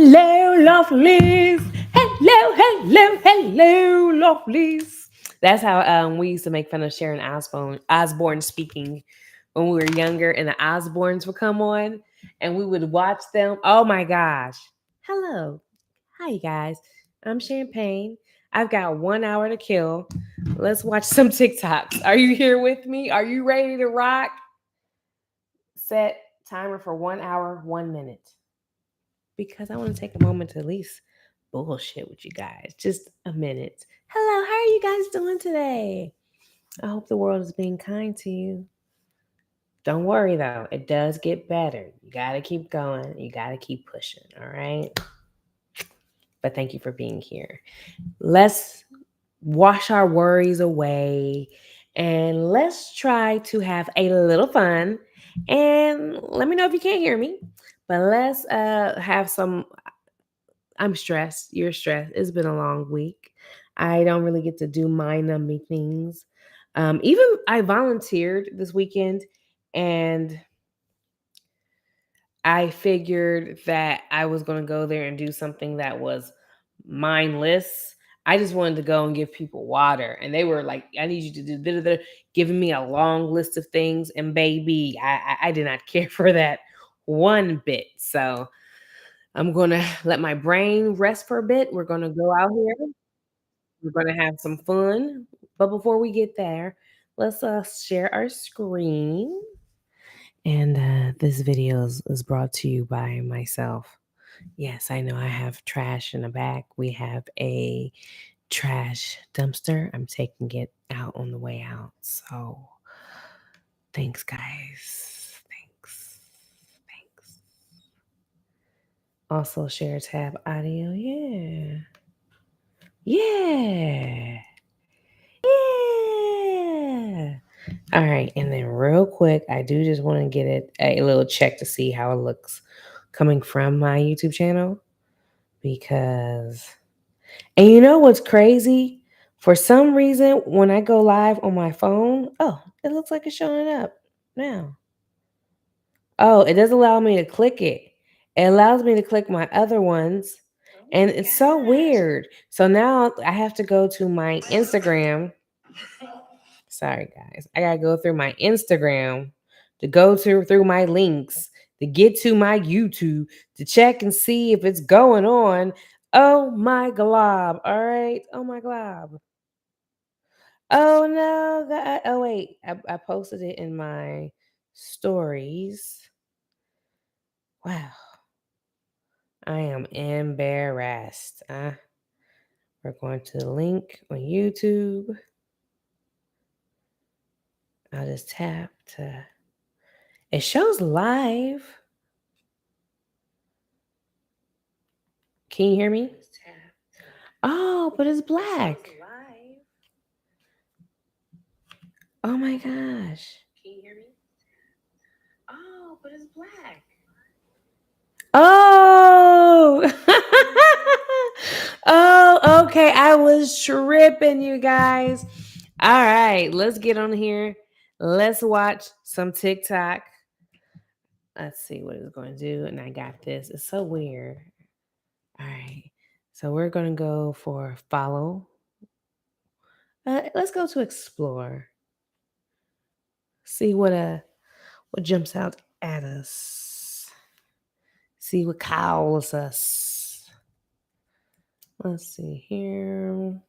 Hello, lovelies. Hello, lovelies. That's how we used to make fun of Sharon Osbourne speaking when we were younger, and the Osbournes would come on, and we would watch them. Oh my gosh! Hello, hi you guys. I'm Champagne. I've got 1 hour to kill. Let's watch some TikToks. Are you here with me? Are you ready to rock? Set timer for 1 hour, 1 minute. Because I want to take a moment to at least bullshit with you guys. Just a minute. Hello, how are you guys doing today? I hope the world is being kind to you. Don't worry though, it does get better. You got to keep going. You got to keep pushing, all right? But thank you for being here. Let's wash our worries away and let's try to have a little fun. And let me know if you can't hear me. But let's have some. I'm stressed. You're stressed. It's been a long week. I don't really get to do mind numbing things. Even I volunteered this weekend and I figured that I was going to go there and do something that was mindless. I just wanted to go and give people water. And they were like, I need you to do giving me a long list of things. And baby, I did not care for that one bit. So I'm going to let my brain rest for a bit. We're going to go out here. We're going to have some fun. But before we get there, let's share our screen. And this video is brought to you by myself. Yes, I know I have trash in the back. We have a trash dumpster. I'm taking it out on the way out. So thanks, guys. Thanks. Also, share tab audio. Yeah. All right. And then, real quick, I do just want to get it a little check to see how it looks coming from my YouTube channel. Because, and you know what's crazy? For some reason, when I go live on my phone, oh, it looks like it's showing up now. Oh, it doesn't allow me to click it. It allows me to click my other ones. And it's so weird. So now I have to go to my Instagram. Sorry, guys. I got to go through my Instagram to go through my links to get to my YouTube to check and see if it's going on. Oh my glob. All right. Oh my glob. Oh no. Oh wait. I posted it in my stories. Wow. I am embarrassed. We're going to the link on YouTube. I'll just tap to. It shows live. Can you hear me? Oh, but it's black. Oh my gosh. Can you hear me? Oh, but it's black. Oh. Oh, okay. I was tripping, you guys. All right, let's get on here. Let's watch some TikTok. Let's see what it's going to do. And I got this. It's so weird. All right. So we're going to go for follow. Let's go to explore. See what jumps out at us. See what cowls us. Let's see here.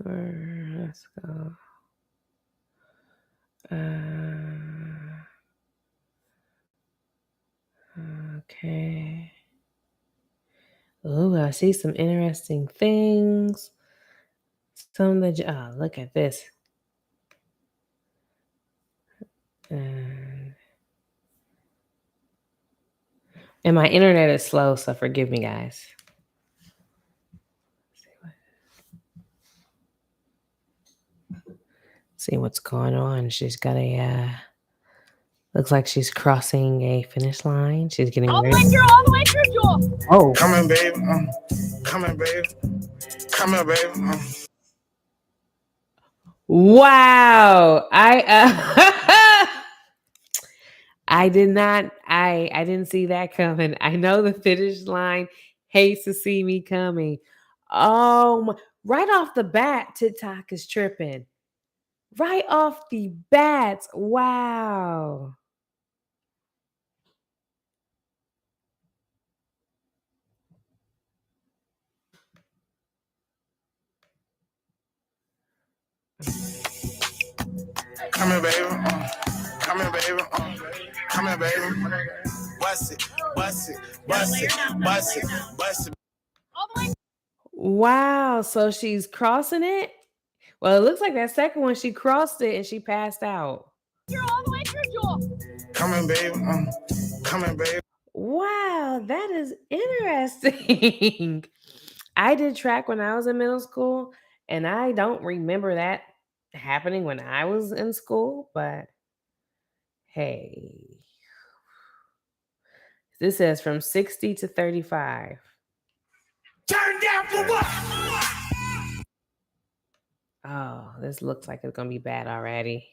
Let's go. Okay. Oh, I see some interesting things. Some that look at this. And my internet is slow, so forgive me, guys. See what's going on. She's got a looks like she's crossing a finish line. She's getting ready. All the way through your. Oh, come in, babe. Come in, babe. Come in, babe. Wow. I did not. I didn't see that coming. I know the finish line Hates to see me coming. Oh, right off the bat, TikTok is tripping. Right off the bat. Wow. Come here, baby. Come here, baby. Come here, baby. Bust it, bust it, bust it, bust it, bust it. Wow. So she's crossing it? Well, it looks like that second one, she crossed it and she passed out. You're all the way through, Jewel. Come here, baby. Come here, baby. Wow, that is interesting. I did track when I was in middle school, and I don't remember that happening when I was in school, but hey, this says from 60 to 35. Turn down for what? Oh, this looks like it's gonna be bad already.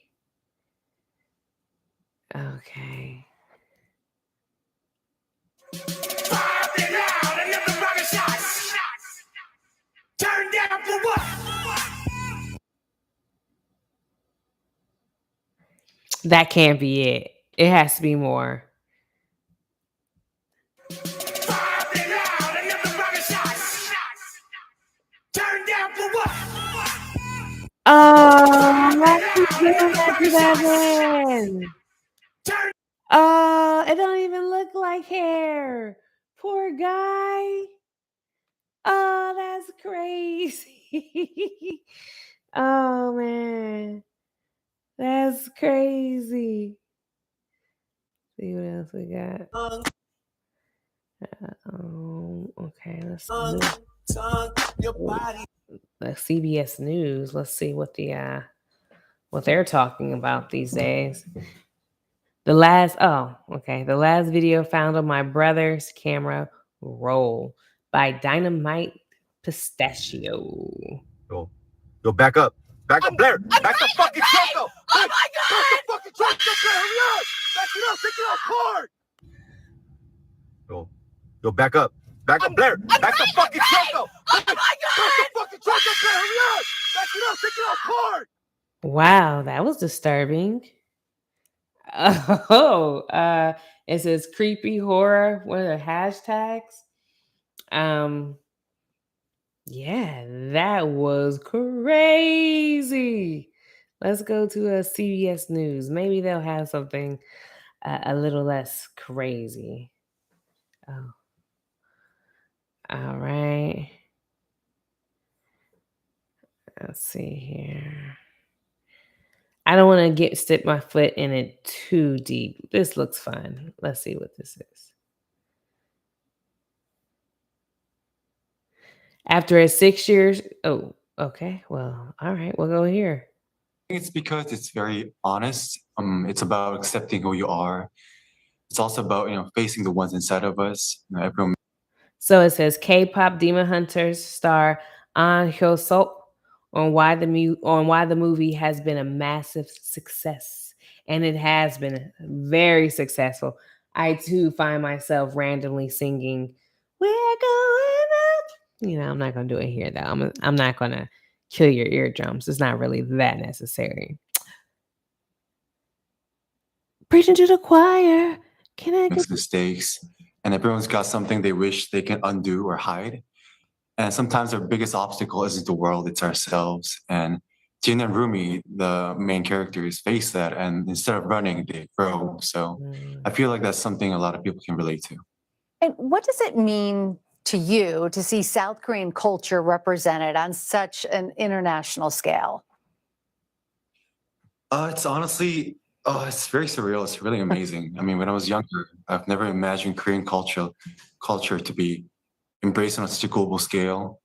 Okay. Pop it out, another rocket shot. Turn down for what? That can't be it. It has to be more. Pop it out, another rocket shot. Turn down for what? Oh, why keep doing that to that man? Turn. Oh, it don't even look like hair. Poor guy. Oh, that's crazy. Oh man, that's crazy. See what else we got. Okay, let's Your body. the CBS News. Let's see what they're talking about these days. The last video found on my brother's camera roll by Dynamite Pistachio. Yo, back up. Back up, Blair. Back the fucking truck up. Oh my God! Back the fucking truck up, Blair. Hurry up. Back it up. Take it off hard. Yo, back up. Back up, Blair. Back the fucking truck up. Oh my Back the fucking truck up, Blair. Hurry up. Back it up. Take it off hard. Wow, that was disturbing. Oh, it says creepy horror. What are the hashtags? Yeah, that was crazy. Let's go to a CBS News. Maybe they'll have something a little less crazy. Oh, all right. Let's see here. I don't want to stick my foot in it too deep. This looks fun. Let's see what this is. After 6 years, oh, okay. Well, all right, we'll go here. It's because it's very honest. It's about accepting who you are. It's also about facing the ones inside of us. Everyone. So it says K-pop Demon Hunters star Ahn Hyo-seok on why the movie has been a massive success, and it has been very successful. I too find myself randomly singing "We're Going Up." I'm not gonna do it here though. I'm not gonna kill your eardrums. It's not really that necessary. Preaching to the choir. Can I Makes mistakes, and everyone's got something they wish they can undo or hide. And sometimes our biggest obstacle isn't the world, it's ourselves. And Jin and Rumi, the main characters, face that, and instead of running, they grow. So I feel like that's something a lot of people can relate to. And what does it mean to you to see South Korean culture represented on such an international scale? It's honestly, it's very surreal. It's really amazing. I mean, when I was younger, I've never imagined Korean culture to be embraced on such a global scale.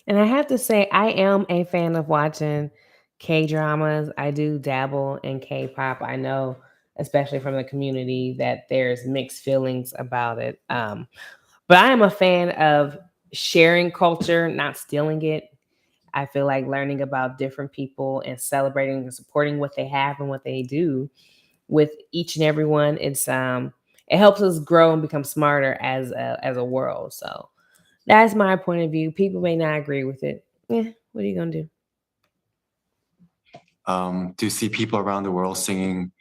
And I have to say, I am a fan of watching K-dramas. I do dabble in K-pop. I know, especially from the community, that there's mixed feelings about it. But I am a fan of sharing culture, not stealing it. I feel like learning about different people and celebrating and supporting what they have and what they do with each and every one. It's it helps us grow and become smarter as a world. So that's my point of view. People may not agree with it. Yeah, what are you gonna do? To see people around the world singing,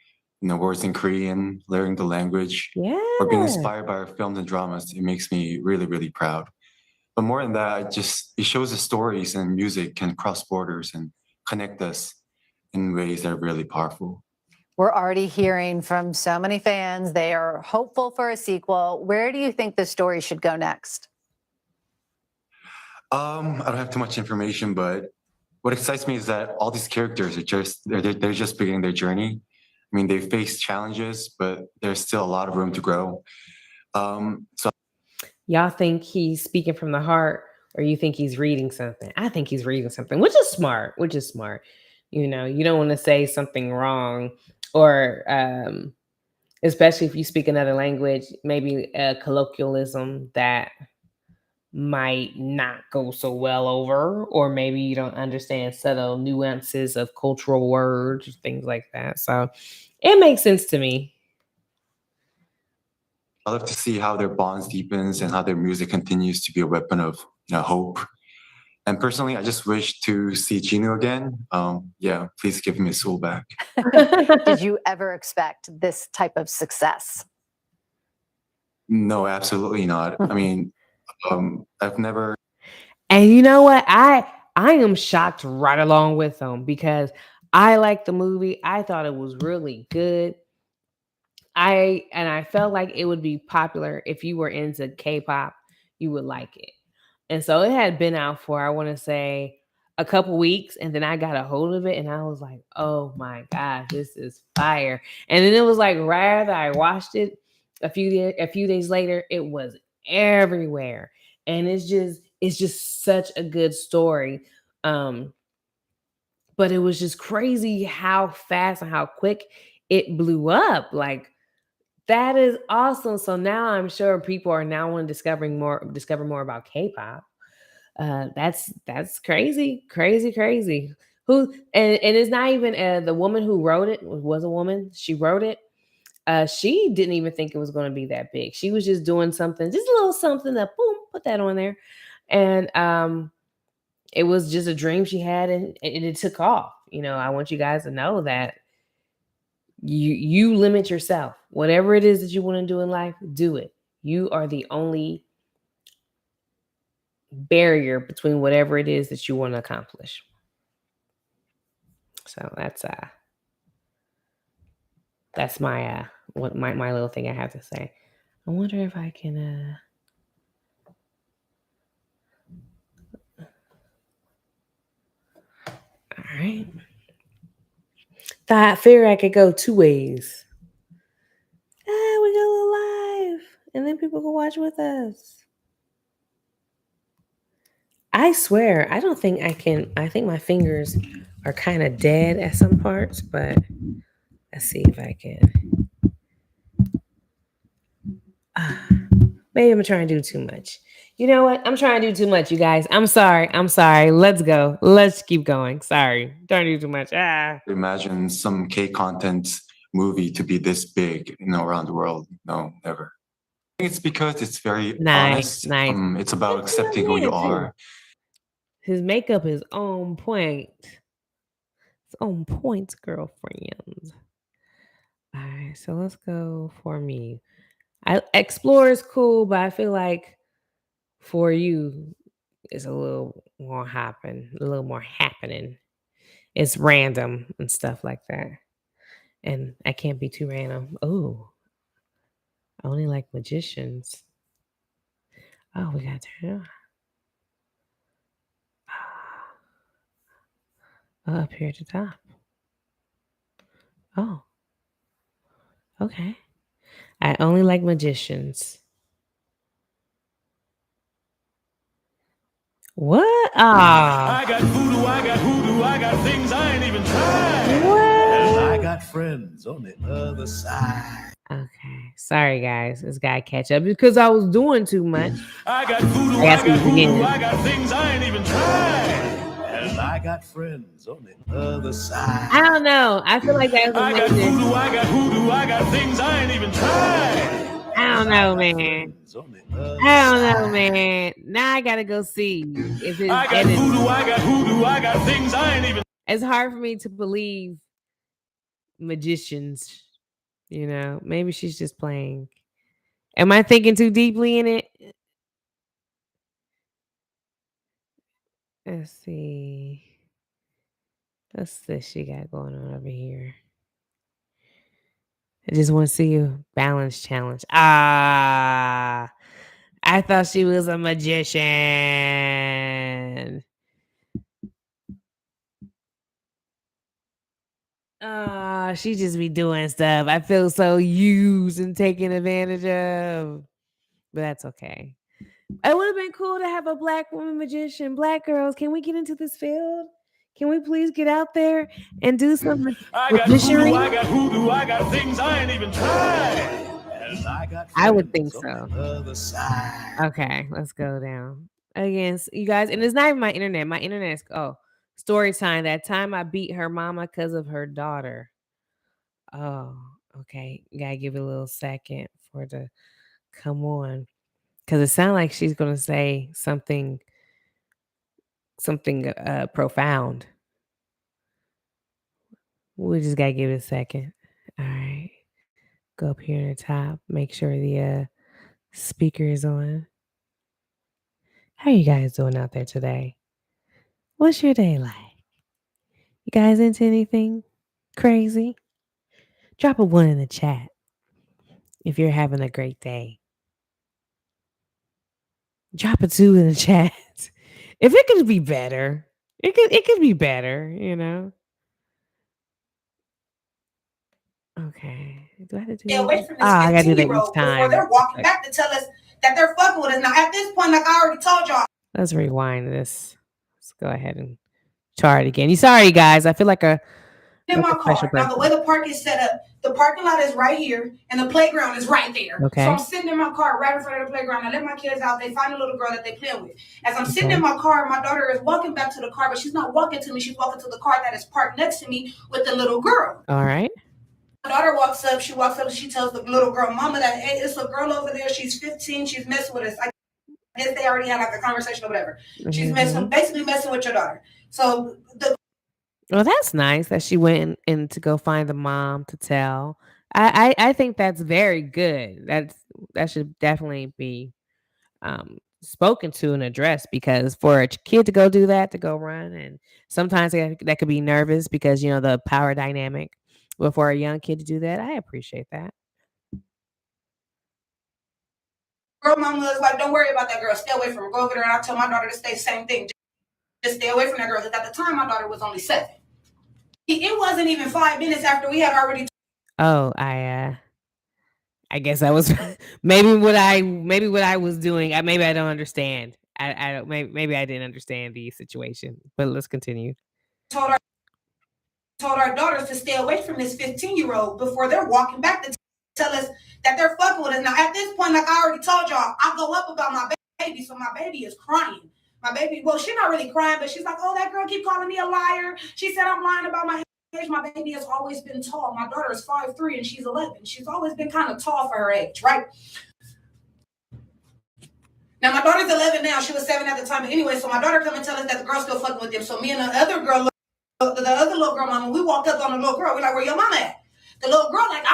words in Korean, learning the language, Yeah. or being inspired by our films and dramas, it makes me really, really proud. But more than that, it shows the stories and music can cross borders and connect us in ways that are really powerful. We're already hearing from so many fans. They are hopeful for a sequel. Where do you think the story should go next? I don't have too much information, but what excites me is that all these characters are they're just beginning their journey. I mean, they face challenges, but there's still a lot of room to grow. So Y'all think he's speaking from the heart, or you think he's reading something? I think he's reading something, which is smart. You don't want to say something wrong, or especially if you speak another language, maybe a colloquialism that might not go so well over, or maybe you don't understand subtle nuances of cultural words, things like that. So it makes sense to me. I love to see how their bonds deepens and how their music continues to be a weapon of hope. And personally, I just wish to see Jinwoo again. Yeah, please give him his soul back. Did you ever expect this type of success? No, absolutely not. I mean, I've never. And you know what? I am shocked right along with them, because I liked the movie. I thought it was really good. I felt like it would be popular. If you were into K-pop, you would like it. And so it had been out for, I want to say, a couple weeks, and then I got a hold of it, and I was like, oh my gosh, this is fire. And then it was like, right after I watched it, a few days later, it was everywhere. And it's just such a good story. But it was just crazy how fast and how quick it blew up. Like, that is awesome. So now I'm sure people are now want to discover more about K-pop. That's crazy. Who and it's not even the woman who wrote it was a woman. She wrote it. She didn't even think it was going to be that big. She was just doing something, just a little something that boom, put that on there. And it was just a dream she had, and it took off. I want you guys to know that you limit yourself. Whatever it is that you want to do in life, do it. You are the only barrier between whatever it is that you want to accomplish. So that's my my little thing I have to say. I wonder if I can all right. I figure I could go two ways. We go live, and then people can watch with us. I swear, I don't think I can. I think my fingers are kind of dead at some parts, but let's see if I can. Maybe I'm trying to do too much. You know what? I'm trying to do too much, you guys. I'm sorry. Let's go. Let's keep going. Sorry. Don't do too much. Imagine some K-content movie to be this big, around the world. No, never. I think it's because it's very honest. Nice. It's about accepting who you are. His makeup is on point. It's on point, girlfriend. All right, so let's go for me. Explore is cool, but I feel like for you, it's a little more happening. It's random and stuff like that. And I can't be too random. Oh, I only like magicians. Oh, we got to turn it on. Up here at the top. Oh, okay. I only like magicians. What? I got voodoo, I got hoodoo, I got things I ain't even tried. What? And I got friends on the other side. Okay. Sorry, guys. This guy catch up because I was doing too much. I got voodoo, I got hoodoo, I got things I ain't even tried. And I got friends on the other side. I don't know. I feel like that's I got voodoo, I got hoodoo, I got things I ain't even tried. I don't know, man. I don't know, man. Now I gotta go see if it's I got edited. voodoo, I got hoodoo, I got things I ain't even. It's hard for me to believe magicians. You know, maybe she's just playing. Am I thinking too deeply in it? Let's see. What's this she got going on over here? I just want to see you balance challenge. Ah, I thought she was a magician. Ah, she just be doing stuff. I feel so used and taken advantage of. But that's okay. It would have been cool to have a black woman magician. Black girls, can we get into this field? Can we please get out there and do some I got voodoo, magicianry? I got hoodoo, I got things I ain't even tried. And I got I would think friends on so. the other side. Okay, let's go down. Again, you guys, and it's not even my internet. My internet is story time. That time I beat her mama because of her daughter. Oh, okay. You gotta give it a little second for it to come on. Cause it sounds like she's gonna say something profound. We just gotta give it a second. All right. Go up here in the top. Make sure the speaker is on. How you guys doing out there today? What's your day like? You guys into anything crazy? Drop a 1 in the chat if you're having a great day. Drop a 2 in the chat. If it could be better, it could be better, you know. Okay. Do I have to do Stay away from this I gotta do that 15-year-old each time. before they're walking back to tell us that they're fucking with us. Now, at this point, like I already told y'all, Let's rewind this. Let's go ahead and try it again. You sorry guys. I feel like a in my special car. Now, the person. way the park is set up, the parking lot is right here and the playground is right there. Okay. So I'm sitting in my car right in front of the playground. I let my kids out. They find a little girl that they play with. As I'm sitting Okay. in my car, my daughter is walking back to the car, but she's not walking to me. She's walking to the car that is parked next to me with the little girl. All right. My daughter walks up. She walks up and she tells the little girl, "Mama, that hey, it's a girl over there. She's 15. She's messing with us." I guess they already had like a conversation or whatever. She's basically messing with your daughter. So Well, that's nice that she went in to go find the mom to tell. I think that's very good. That should definitely be spoken to and addressed, because for a kid to go do that, to go run, and sometimes that could be nervous because you know the power dynamic. But for a young kid to do that, I appreciate that. girl mama was like, "Don't worry about that girl. Stay away from her. Go over there." And I told my daughter to stay the same thing. Just stay away from that girl. Because at the time, my daughter was only 7. It wasn't even 5 minutes after we had already. Oh, I guess I was maybe what I was doing. Maybe I don't understand. I don't. Maybe I didn't understand the situation. But let's continue. Told our daughters to stay away from this 15-year-old before they're walking back to tell us that they're fucking with us. Now, at this point, like I already told y'all, I go up about my baby, so my baby is crying. My baby, well, she's not really crying, but she's like, "Oh, that girl keep calling me a liar. She said I'm lying about my age." My baby has always been tall. My daughter is 5'3" and she's 11. She's always been kind of tall for her age, right? Now, my daughter's 11 now. She was 7 at the time. But anyway, so my daughter come and tell us that the girl's still fucking with them. So me and the other little girl mama, we walked up on the little girl. We're like, "Where your mama at?" The little girl like,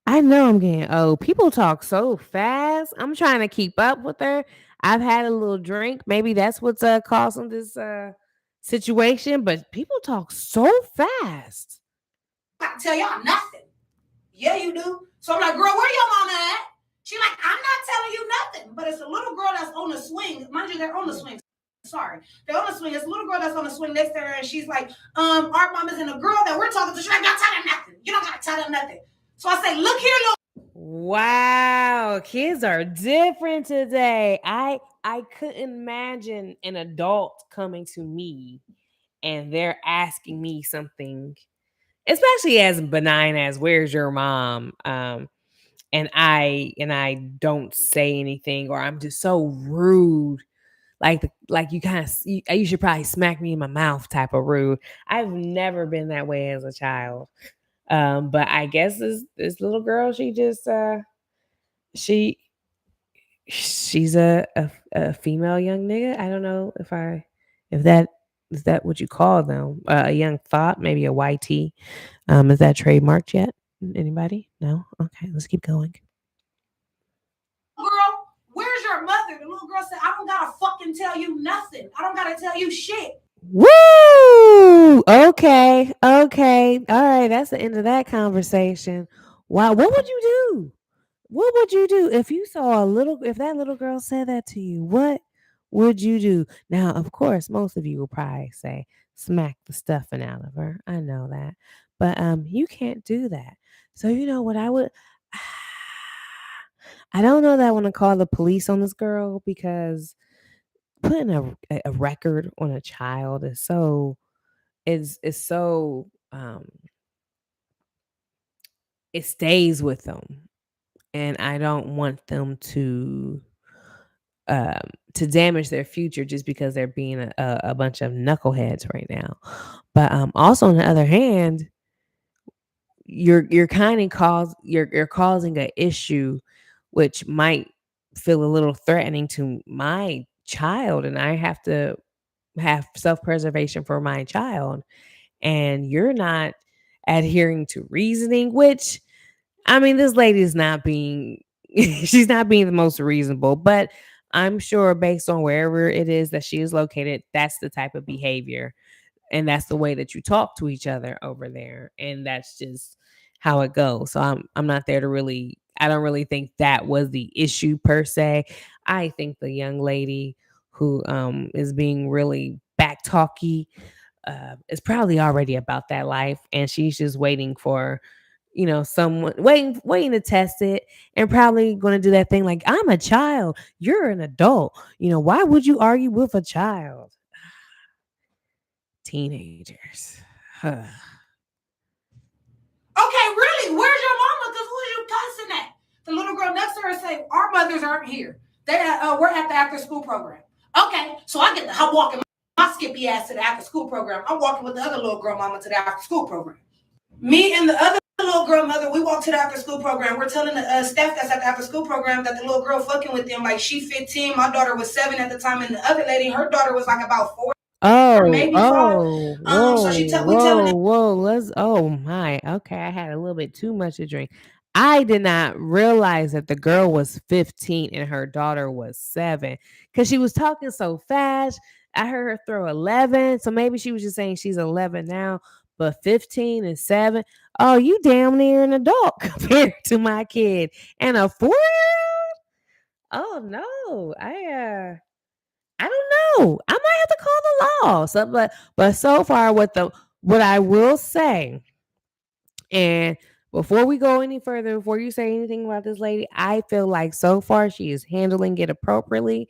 I know I'm getting old. People talk so fast. I'm trying to keep up with her. I've had a little drink. Maybe that's what's causing this situation. But people talk so fast. "I can tell y'all nothing." "Yeah, you do." So I'm like, "Girl, where your mama at?" She like, "I'm not telling you nothing." But it's a little girl that's on the swing. Mind you, they're on the swing. Sorry. They're on the swing. It's a little girl that's on the swing next to her. And she's like, "Our mama's and the girl that we're talking to." She's like, "Don't tell them nothing. You don't got to tell them nothing." So I say, "Look here, little." Wow, kids are different today. I couldn't imagine an adult coming to me and they're asking me something, especially as benign as "Where's your mom?" And I don't say anything, or I'm just so rude, like you should probably smack me in my mouth type of rude. I've never been that way as a child. But I guess this little girl, she just she's a female young nigga. I don't know if that is that what you call them? A young thought, maybe a YT. Is that trademarked yet? Anybody? No? Okay, let's keep going. Girl, where's your mother? The little girl said, I don't gotta fucking tell you nothing. I don't gotta tell you shit. Woo! Okay. Okay. All right. That's the end of that conversation. Wow. What would you do? What would you do if you saw if that little girl said that to you? What would you do? Now, of course, most of you will probably say, smack the stuffing out of her. I know that. But you can't do that. So you know what I would I don't know that I want to call the police on this girl because putting a record on a child is so it stays with them, and I don't want them to damage their future just because they're being a bunch of knuckleheads right now. But also on the other hand, you're kind of you're causing an issue which might feel a little threatening to my child, and I have to have self-preservation for my child, and you're not adhering to reasoning, which I mean, this lady is not being she's not being the most reasonable, but I'm sure based on wherever it is that she is located, that's the type of behavior and that's the way that you talk to each other over there, and that's just how it goes. So I'm not there to really I don't really think that was the issue per se. I think the young lady who is being really back talky is probably already about that life, and she's just waiting for someone waiting to test it, and probably going to do that thing like, I'm a child, you're an adult, why would you argue with a child? Teenagers. Okay, really? Where's your mama? Because who are you cussing at? The little girl next to her say, our mothers aren't here. We're at the after school program. Okay, so I'm walking my skippy ass to the after school program. I'm walking with the other little girl mama to the after school program. Me and the other little girl mother, we walk to the after school program. We're telling the staff that's at the after school program that the little girl fucking with them, like she 15, my daughter was 7 at the time, and the other lady, her daughter was like about 4. Maybe 5. So we telling them. Whoa, oh my, okay, I had a little bit too much to drink. I did not realize that the girl was 15 and her daughter was 7 because she was talking so fast. I heard her throw 11, so maybe she was just saying she's 11 now, but 15 and 7. Oh, you damn near an adult compared to my kid and a 4-year-old. Oh no, I don't know. I might have to call the law. So, but so far, what I will say, and before we go any further, before you say anything about this lady, I feel like so far she is handling it appropriately.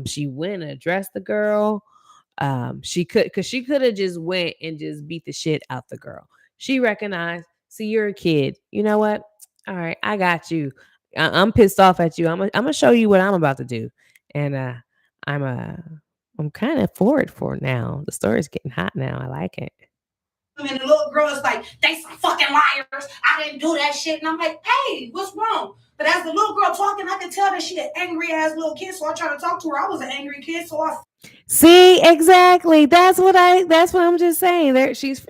She went and addressed the girl. She could have just went and just beat the shit out the girl. She recognized, see, you're a kid. You know what? All right, I got you. I'm pissed off at you. I'm gonna show you what I'm about to do, and I'm kind of for it now. The story's getting hot now. I like it. And the little girl is like, they some fucking liars. I didn't do that shit. And I'm like, hey, what's wrong? But as the little girl talking, I could tell that she an angry ass little kid. So I tried to talk to her. I was an angry kid. So I see exactly. That's what I'm just saying. There, she's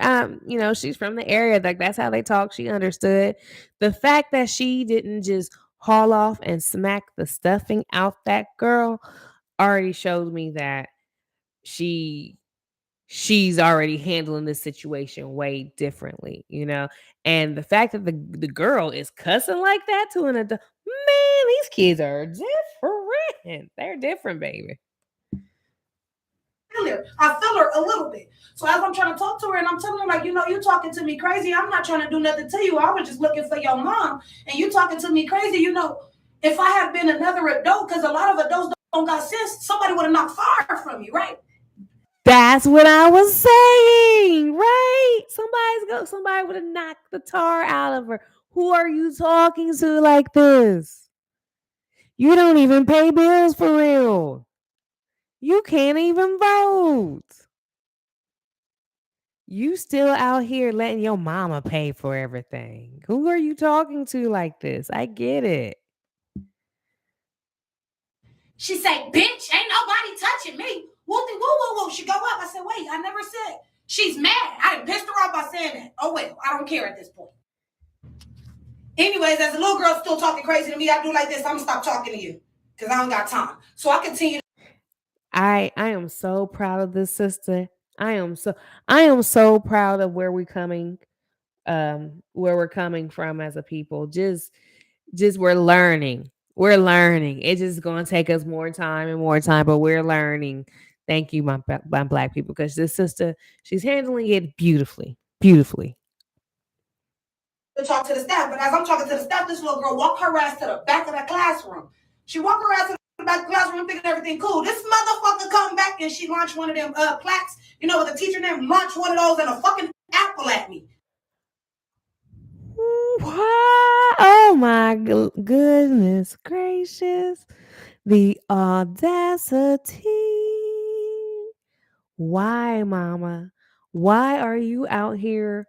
she's from the area. Like that's how they talk. She understood. The fact that she didn't just haul off and smack the stuffing out that girl already shows me that she's already handling this situation way differently, and the fact that the girl is cussing like that to an adult, man, these kids are different. They're different, baby. I feel her a little bit. So as I'm trying to talk to her and I'm telling her, like, you talking to me crazy. I'm not trying to do nothing to you. I was just looking for your mom. And you talking to me crazy. If I had been another adult, because a lot of adults don't got sense, somebody would have knocked fire from you, right? That's what I was saying, right? Somebody would have knocked the tar out of her. Who are you talking to like this? You don't even pay bills for real. You can't even vote. You still out here letting your mama pay for everything. Who are you talking to like this? I get it. She say, bitch, ain't nobody touching me. Whoopty woo woo woo. She go up. I said, wait, I never said. She's mad. I done pissed her off by saying that. Oh well, I don't care at this point. Anyways, as a little girl still talking crazy to me, I do like this. I'm gonna stop talking to you because I don't got time. So I continue. I am so proud of this sister. I am so proud of where we're coming from as a people. Just we're learning. We're learning. It's just going to take us more time and more time, but we're learning. Thank you, my Black people, because this sister, she's handling it beautifully. Beautifully. To talk to the staff, but as I'm talking to the staff, this little girl walked her ass to the back of the classroom. She walked her ass to the back of the classroom thinking everything cool. This motherfucker come back and she launched one of them plaques, you know, with the teacher name, launched one of those and a fucking apple at me. What? Oh my goodness gracious. The audacity. Why, mama? Why are you out here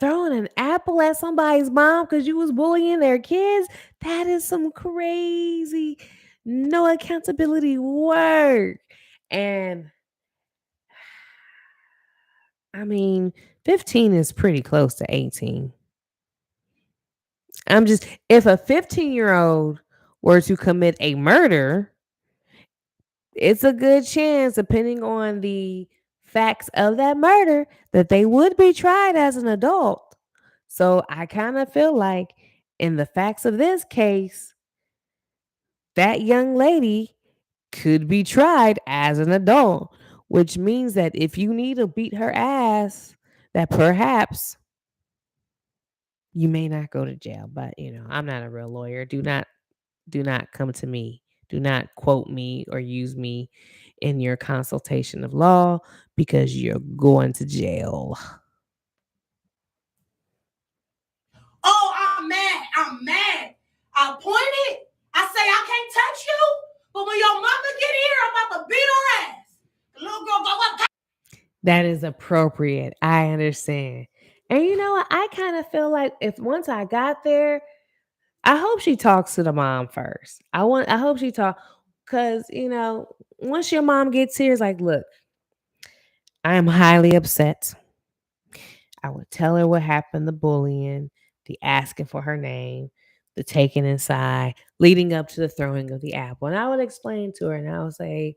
throwing an apple at somebody's mom because you was bullying their kids? That is some crazy, no accountability work. And I mean, 15 is pretty close to 18. If a 15-year-old were to commit a murder, it's a good chance, depending on the facts of that murder, that they would be tried as an adult. So I kind of feel like in the facts of this case, that young lady could be tried as an adult, which means that if you need to beat her ass, that perhaps you may not go to jail. But, you know, I'm not a real lawyer. Do not come to me. Do not quote me or use me in your consultation of law because you're going to jail. Oh, I'm mad. I pointed. I say I can't touch you, but when your mama get here, I'm about to beat her ass. The little girl go up. That is appropriate. I understand. And you know what? I kind of feel like if once I got there, I hope she talks to the mom first. I hope she talk because, you know, once your mom gets here, it's like, look, I am highly upset. I would tell her what happened, the bullying, the asking for her name, the taking inside, leading up to the throwing of the apple. And I would explain to her and I would say,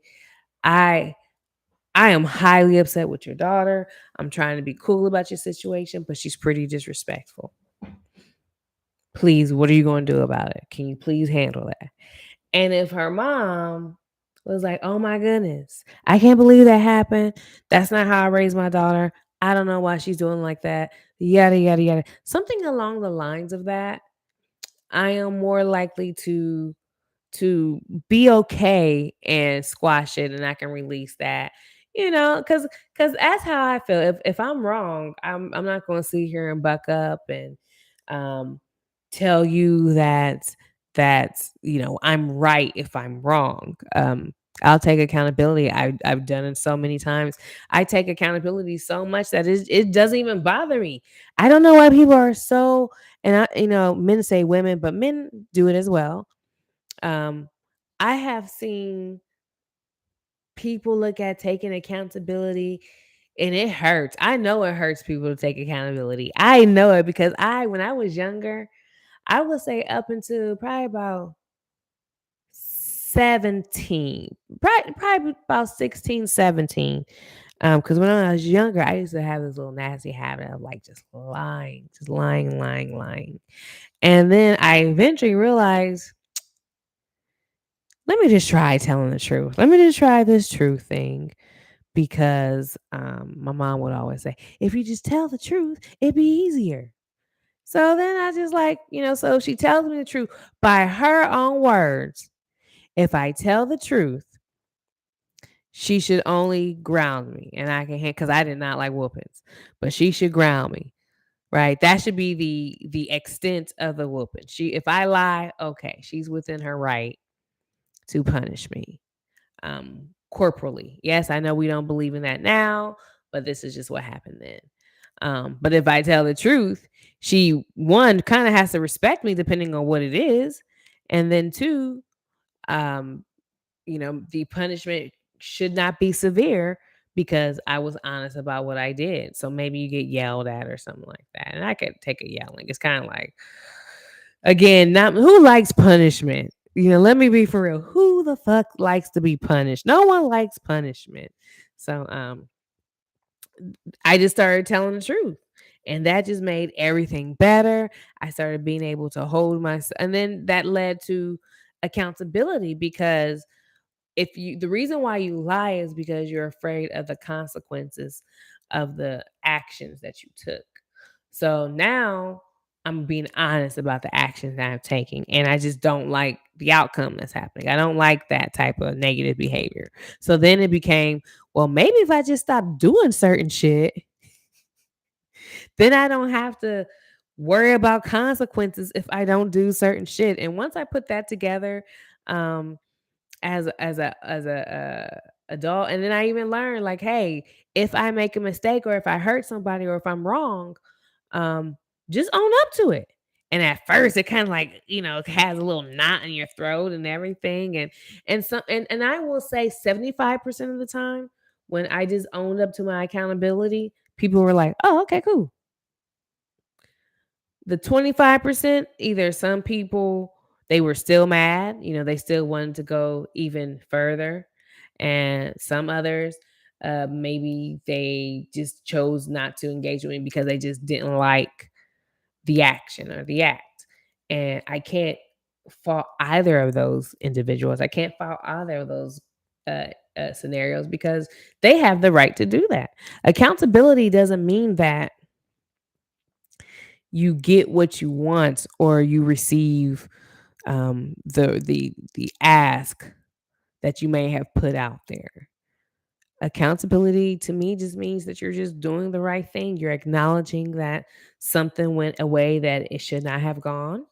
I am highly upset with your daughter. I'm trying to be cool about your situation, but she's pretty disrespectful. Please, what are you going to do about it? Can you please handle that? And if her mom was like, oh my goodness, I can't believe that happened. That's not how I raised my daughter. I don't know why she's doing like that. Yada, yada, yada. Something along the lines of that. I am more likely to be okay and squash it, and I can release that, you know, because that's how I feel. If I'm wrong, I'm not going to sit here and buck up and tell you that you know I'm right if I'm wrong. I'll take accountability. I've done it so many times. I take accountability so much that it doesn't even bother me. I don't know why people are so, and you know, men say women, but men do it as well. I have seen people look at taking accountability and it hurts. I know it hurts people to take accountability. I know it because when I was younger, I would say up until probably about 17, probably about 16, 17. Because when I was younger, I used to have this little nasty habit of like just lying. And then I eventually realized, let me just try telling the truth. Let me just try this truth thing. Because my mom would always say, if you just tell the truth, it'd be easier. So then I just like, you know, so she tells me the truth by her own words. If I tell the truth, she should only ground me and I can because I did not like whoopings, but she should ground me. Right. That should be the extent of the whooping. If I lie, okay, she's within her right to punish me. Corporally. Yes, I know we don't believe in that now, but this is just what happened then. But if I tell the truth, she, one, kind of has to respect me depending on what it is. And then two, The punishment should not be severe because I was honest about what I did. So maybe you get yelled at or something like that. And I could take a yelling. It's kind of like, again, not who likes punishment? Let me be for real. Who the fuck likes to be punished? No one likes punishment. So I just started telling the truth. And that just made everything better. I started being able to hold myself. And then that led to accountability because the reason why you lie is because you're afraid of the consequences of the actions that you took. So now I'm being honest about the actions that I'm taking, and I just don't like the outcome that's happening. I don't like that type of negative behavior. So then it became, well, maybe if I just stop doing certain shit, then I don't have to worry about consequences if I don't do certain shit. And once I put that together, as a adult, and then I even learned like, hey, if I make a mistake or if I hurt somebody or if I'm wrong, just own up to it. And at first it kind of like, has a little knot in your throat and everything. And I will say 75% of the time when I just owned up to my accountability, people were like, oh, okay, cool. The 25%, either some people, they were still mad, they still wanted to go even further. And some others, maybe they just chose not to engage with me because they just didn't like the action or the act. And I can't fault either of those individuals. I can't fault either of those scenarios because they have the right to do that. Accountability doesn't mean that you get what you want or you receive the ask that you may have put out there. Accountability to me just means that you're just doing the right thing. You're acknowledging that something went away that it should not have gone.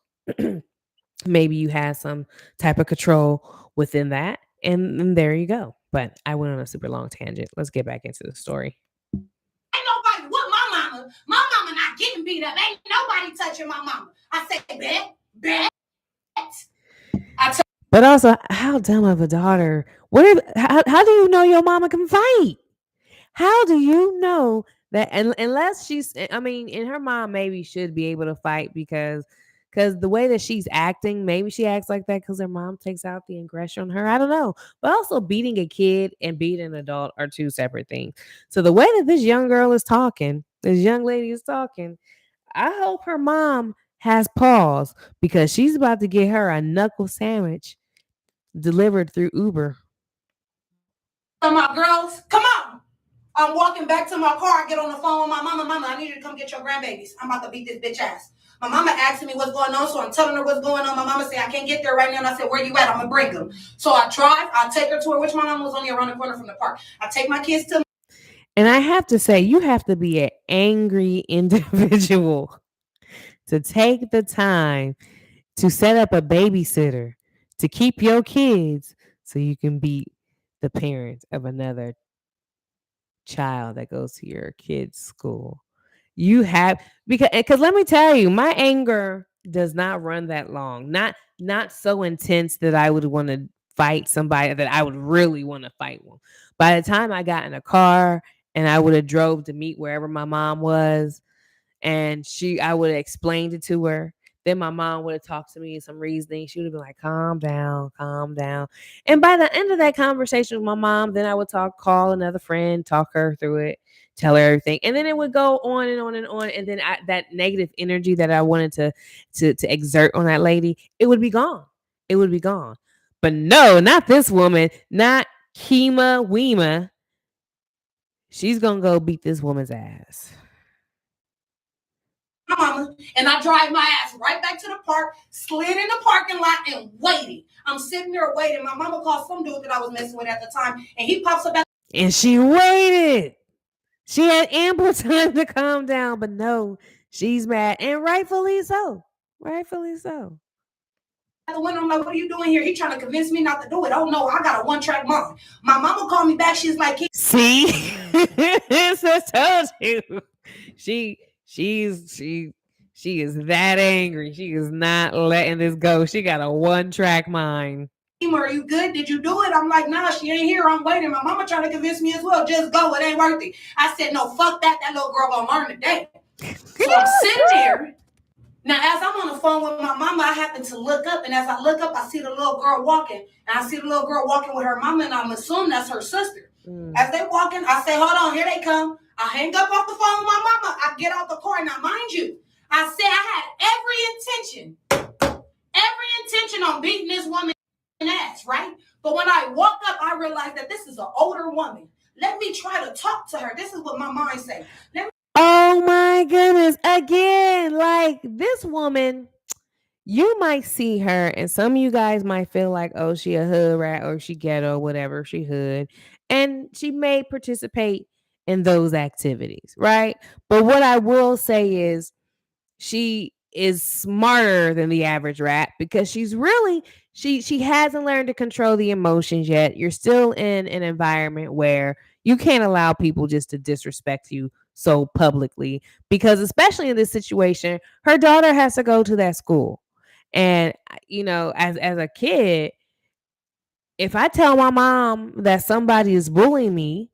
Maybe you had some type of control within that, and there you go. But I went on a super long tangent. Let's get back into the story. Ain't nobody with my mama. My mama not getting beat up. Ain't nobody touching my mama. I say, bet. But also, how dumb of a daughter? How do you know your mama can fight? How do you know that? And unless she's, and her mom maybe should be able to fight because the way that she's acting, maybe she acts like that because her mom takes out the aggression on her. I don't know. But also, beating a kid and beating an adult are two separate things. So the way that this young girl is talking, this young lady is talking, I hope her mom has pause because she's about to get her a knuckle sandwich delivered through Uber. Come on, girls. Come on. I'm walking back to my car. I get on the phone with my mama. Mama, I need you to come get your grandbabies. I'm about to beat this bitch ass. My mama asked me what's going on, so I'm telling her what's going on. My mama said, I can't get there right now. And I said, where you at? I'm going to bring them. So I drive. I take her to her, which my mama was only around the corner from the park. I take my kids to. And I have to say, you have to be an angry individual to take the time to set up a babysitter to keep your kids so you can beat the parent of another child that goes to your kid's school. You have, because let me tell you, my anger does not run that long. Not so intense that I would want to fight somebody that I would really want to fight one. By the time I got in a car and I would have drove to meet wherever my mom was, and I would have explained it to her. Then my mom would have talked to me some reasoning. She would have been like, calm down. And by the end of that conversation with my mom, then I would call another friend, talk her through it, tell her everything. And then it would go on and on and on. And then that negative energy that I wanted to exert on that lady, it would be gone. It would be gone. But no, not this woman, not Kima Weema. She's going to go beat this woman's ass. My mama, and I drive my ass right back to the park, slid in the parking lot and waiting. I'm sitting there waiting. My mama called some dude that I was messing with at the time, and he pops up and she waited. She had ample time to calm down, but no, she's mad, and rightfully so. Rightfully so. At the window, I'm like, what are you doing here? He trying to convince me not to do it. Oh no, I got a one-track mind. My mama called me back. She's like, see, I told you. She is that angry. She is not letting this go. She got a one-track mind. Are you good? Did you do it? I'm like, nah, she ain't here. I'm waiting. My mama trying to convince me as well. Just go. It ain't worth it. I said, no, fuck that. That little girl gonna learn today. So I'm sitting there. Now, as I'm on the phone with my mama, I happen to look up. And as I look up, I see the little girl walking. And I see the little girl walking with her mama. And I'm assuming that's her sister. As they walking, I say, hold on, here they come. I hang up off the phone with my mama. I get out the car. Now, mind you, I said I had every intention on beating this woman ass, right? But when I walked up, I realized that this is an older woman. Let me try to talk to her. This is what my mind said. Oh my goodness. Again, like this woman, you might see her, and some of you guys might feel like, oh, she a hood rat or she ghetto, whatever, she hood. And she may participate in those activities, right? But what I will say is she is smarter than the average rat because she's really she hasn't learned to control the emotions yet. You're still in an environment where you can't allow people just to disrespect you so publicly, because especially in this situation, her daughter has to go to that school. And as a kid, if I tell my mom that somebody is bullying me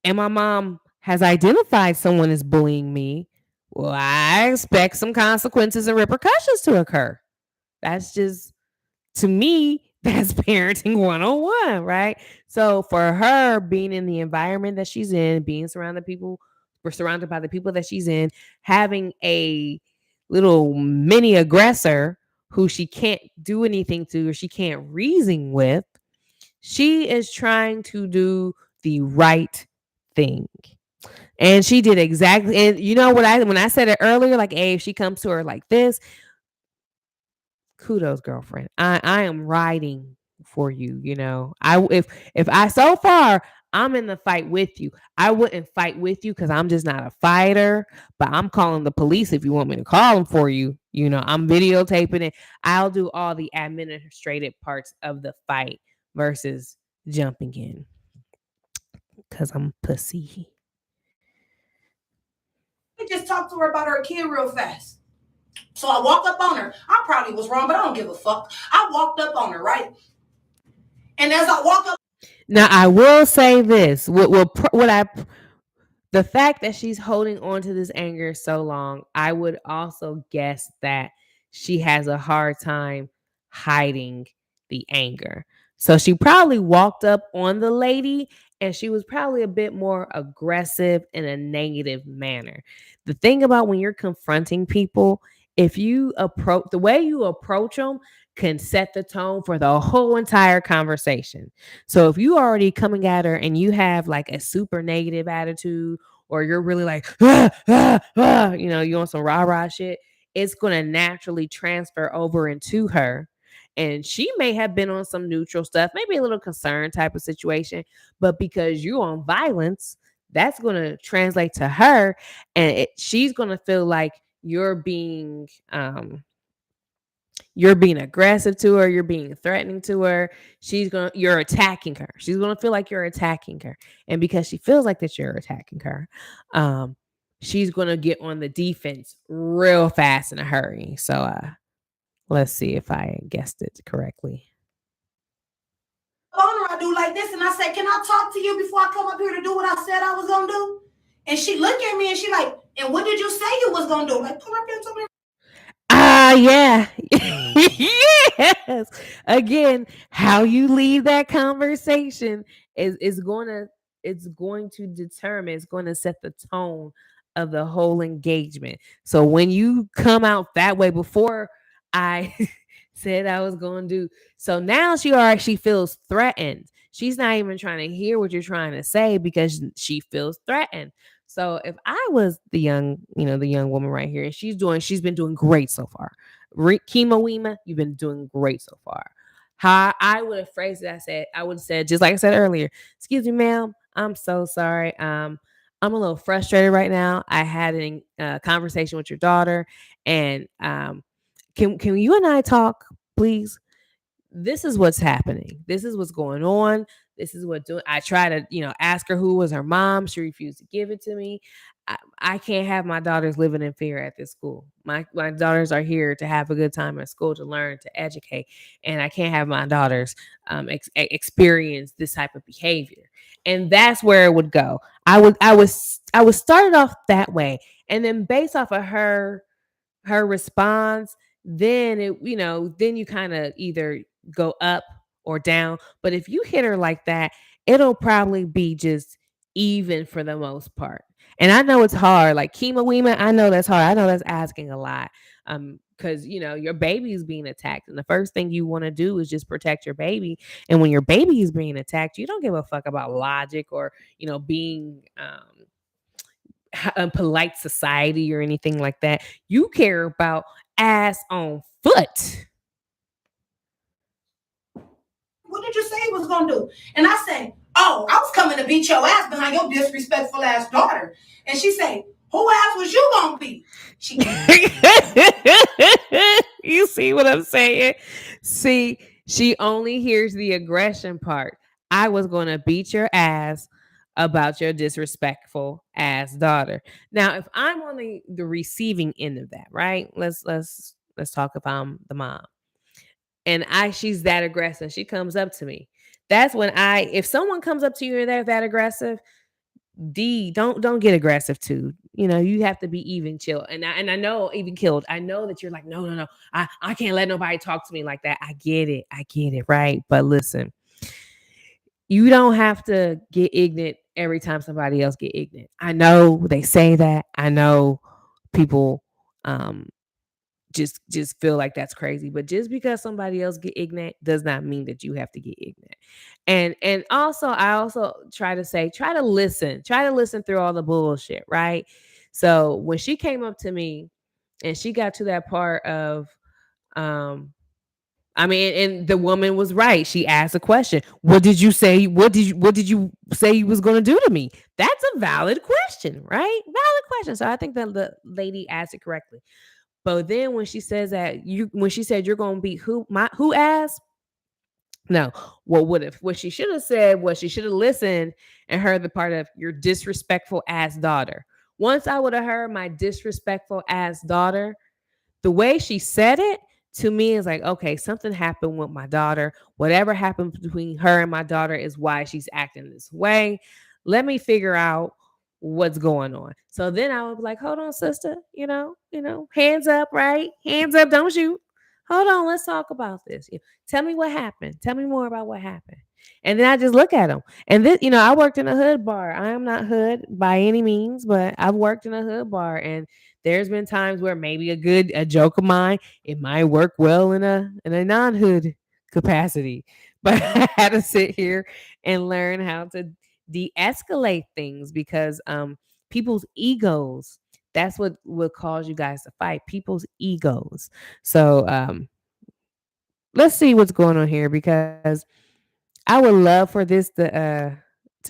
and my mom has identified someone as bullying me, well, I expect some consequences and repercussions to occur. That's just, to me, that's parenting 101, right? So for her, being in the environment that she's in, being surrounded by the people that she's in, having a little mini aggressor who she can't do anything to or she can't reason with, she is trying to do the right thing. And she did exactly. And you know what? When I said it earlier, like, hey, if she comes to her like this, kudos, girlfriend. I am riding for you. If I so far I'm in the fight with you. I wouldn't fight with you because I'm just not a fighter. But I'm calling the police if you want me to call them for you. I'm videotaping it. I'll do all the administrative parts of the fight versus jumping in because I'm pussy. Just talk to her about her kid real fast. So I walked up on her. I probably was wrong, but I don't give a fuck. I walked up on her, right? And as I walk up, now I will say this: the fact that she's holding on to this anger so long, I would also guess that she has a hard time hiding the anger. So she probably walked up on the lady and she was probably a bit more aggressive in a negative manner. The thing about when you're confronting people, if you approach the way you approach them can set the tone for the whole entire conversation. So if you already coming at her and you have like a super negative attitude, or you're really like, you on some rah-rah shit, it's going to naturally transfer over into her. And she may have been on some neutral stuff, maybe a little concern type of situation, but because you're on violence, that's going to translate to her, and she's going to feel like you're being aggressive to her, you're being threatening to her, you're attacking her. She's going to feel like you're attacking her. And because she feels like that you're attacking her, she's going to get on the defense real fast in a hurry. So let's see if I guessed it correctly. I do like this, and I say, can I talk to you before I come up here to do what I said I was going to do? And she looked at me and she like, and what did you say you was going to do? Like, pull up here and tell me. Yeah. Yes. Again, how you lead that conversation is going to determine, it's going to set the tone of the whole engagement. So when you come out that way, before I said I was going to do, so now she feels threatened. She's not even trying to hear what you're trying to say because she feels threatened. So if I was the young woman right here, and she's been doing great so far. Kima Weema, you've been doing great so far. How I would have phrased it, I would have said, just like I said earlier, excuse me, ma'am, I'm so sorry. I'm a little frustrated right now. I had a conversation with your daughter, and can you and I talk, please? This is what's happening. This is what's going on. This is what doing. I try to, ask her who was her mom. She refused to give it to me. I can't have my daughters living in fear at this school. My daughters are here to have a good time at school, to learn, to educate, and I can't have my daughters experience this type of behavior. And that's where it would go. I would start it off that way, and then based off of her response, then then you kind of either go up or down. But if you hit her like that, it'll probably be just even for the most part. And I know it's hard, like Kima Weema. I know that's hard. I know that's asking a lot. Because your baby is being attacked, and the first thing you want to do is just protect your baby. And when your baby is being attacked, you don't give a fuck about logic or being polite society or anything like that. You care about ass on foot. What did you say he was gonna do? And I say, oh, I was coming to beat your ass behind your disrespectful ass daughter. And she say, who ass was you gonna beat? You see what I'm saying? See, she only hears the aggression part. I was gonna beat your ass about your disrespectful ass daughter. Now, if I'm on the receiving end of that, right? Let's talk if I'm the mom. And she's that aggressive. She comes up to me. That's when if someone comes up to you and they're that aggressive, don't get aggressive too. You have to be even chill. And I know even killed. I know that you're like, no. I can't let nobody talk to me like that. I get it, right? But listen, you don't have to get ignorant every time somebody else get ignorant. I know they say that. I know people just feel like that's crazy, but just because somebody else get ignorant does not mean that you have to get ignorant. And also, I also try to listen through all the bullshit, right? So when she came up to me and she got to that part of and the woman was right. She asked a question. What did you say? What did you say you was going to do to me? That's a valid question, right? Valid question. So I think that the lady asked it correctly. But then when she says that when she said you're going to beat who ass? No. What she should have said was she should have listened and heard the part of your disrespectful ass daughter. Once I would have heard my disrespectful ass daughter, the way she said it to me is like, okay, something happened with my daughter. Whatever happened between her and my daughter is why she's acting this way. Let me figure out what's going on. So then I would be like, hold on, sister, hands up, right? Hands up, don't shoot. Hold on, let's talk about this. Tell me what happened. Tell me more about what happened. And then I just look at them. And this, I worked in a hood bar. I am not hood by any means, but I've worked in a hood bar, and there's been times where maybe a joke of mine, it might work well in a non-hood capacity. But I had to sit here and learn how to de-escalate things because people's egos, that's what will cause you guys to fight. People's egos. So let's see what's going on here, because I would love for this to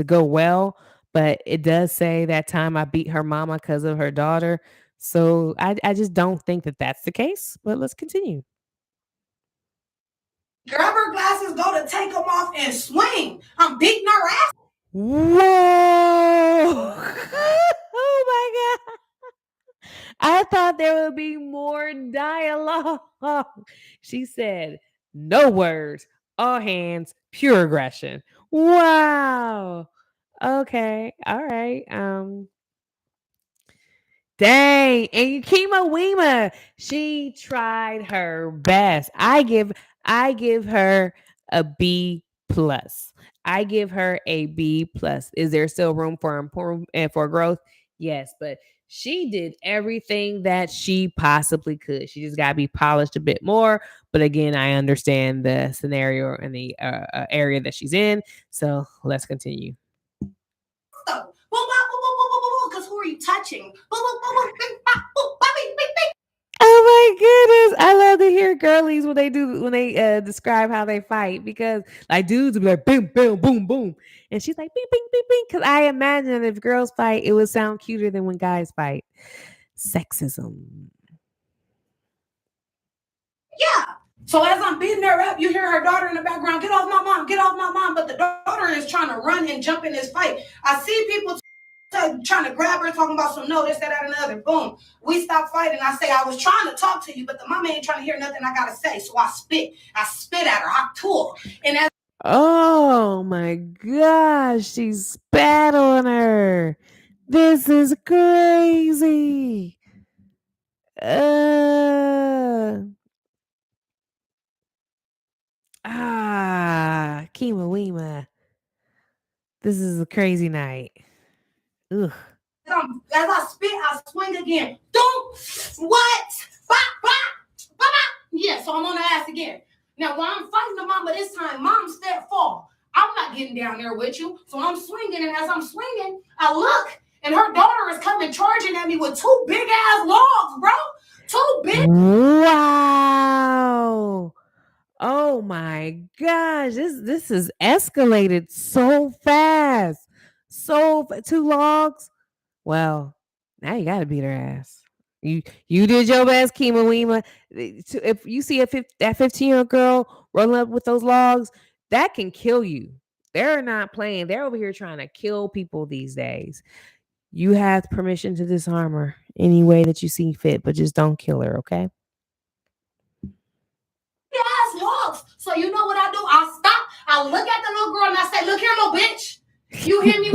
go well, but it does say that time I beat her mama because of her daughter. So I just don't think that that's the case, but let's continue. Grab her glasses, go to take them off and swing. I'm beating her ass. Whoa. Oh my God. I thought there would be more dialogue. She said, no words, all hands, pure aggression. Wow. Okay. All right. Dang. And Kima Weema, she tried her best. I give her a B plus. I give her a B plus. Is there still room for improvement and for growth? Yes, but she did everything that she possibly could. She just got to be polished a bit more. But again, I understand the scenario and the area that she's in. So let's continue. Because who are you touching? Oh my goodness. I love to hear girlies when they describe how they fight, because like dudes will be like boom, boom, boom, boom. And she's like bing, bing, bing, bing. Because I imagine if girls fight, it would sound cuter than when guys fight. Sexism. Yeah. So as I'm beating her up, you hear her daughter in the background, get off my mom, get off my mom. But the daughter is trying to run and jump in this fight. I see people trying to grab her, talking about some no, this, that, and the other. Boom. We stop fighting. I say, I was trying to talk to you, but the mama ain't trying to hear nothing I got to say. So I spit at her. I tore. And as Oh my gosh, she spat on her. This is crazy. Kima Weema. This is a crazy night. Ugh. as I spit, I swing again. Don't what? Bop, bop, bop, bop. Yeah, so I'm on the ass again. Now, while I'm fighting the mama this time, mom stepped fall. I'm not getting down there with you. So I'm swinging, and as I'm swinging, I look, and her daughter is coming charging at me with two big ass logs, bro. Two big. Wow. Oh my gosh. This is escalated so fast. Two logs. Well, now you gotta beat her ass. You did your best, Kima Weema. If you see that 15-year-old girl rolling up with those logs, that can kill you. They're not playing. They're over here trying to kill people these days. You have permission to disarm her any way that you see fit, but just don't kill her, okay? Ass logs. So you know what I do? I stop. I look at the little girl and I say, "Look here, little bitch. You hear me?"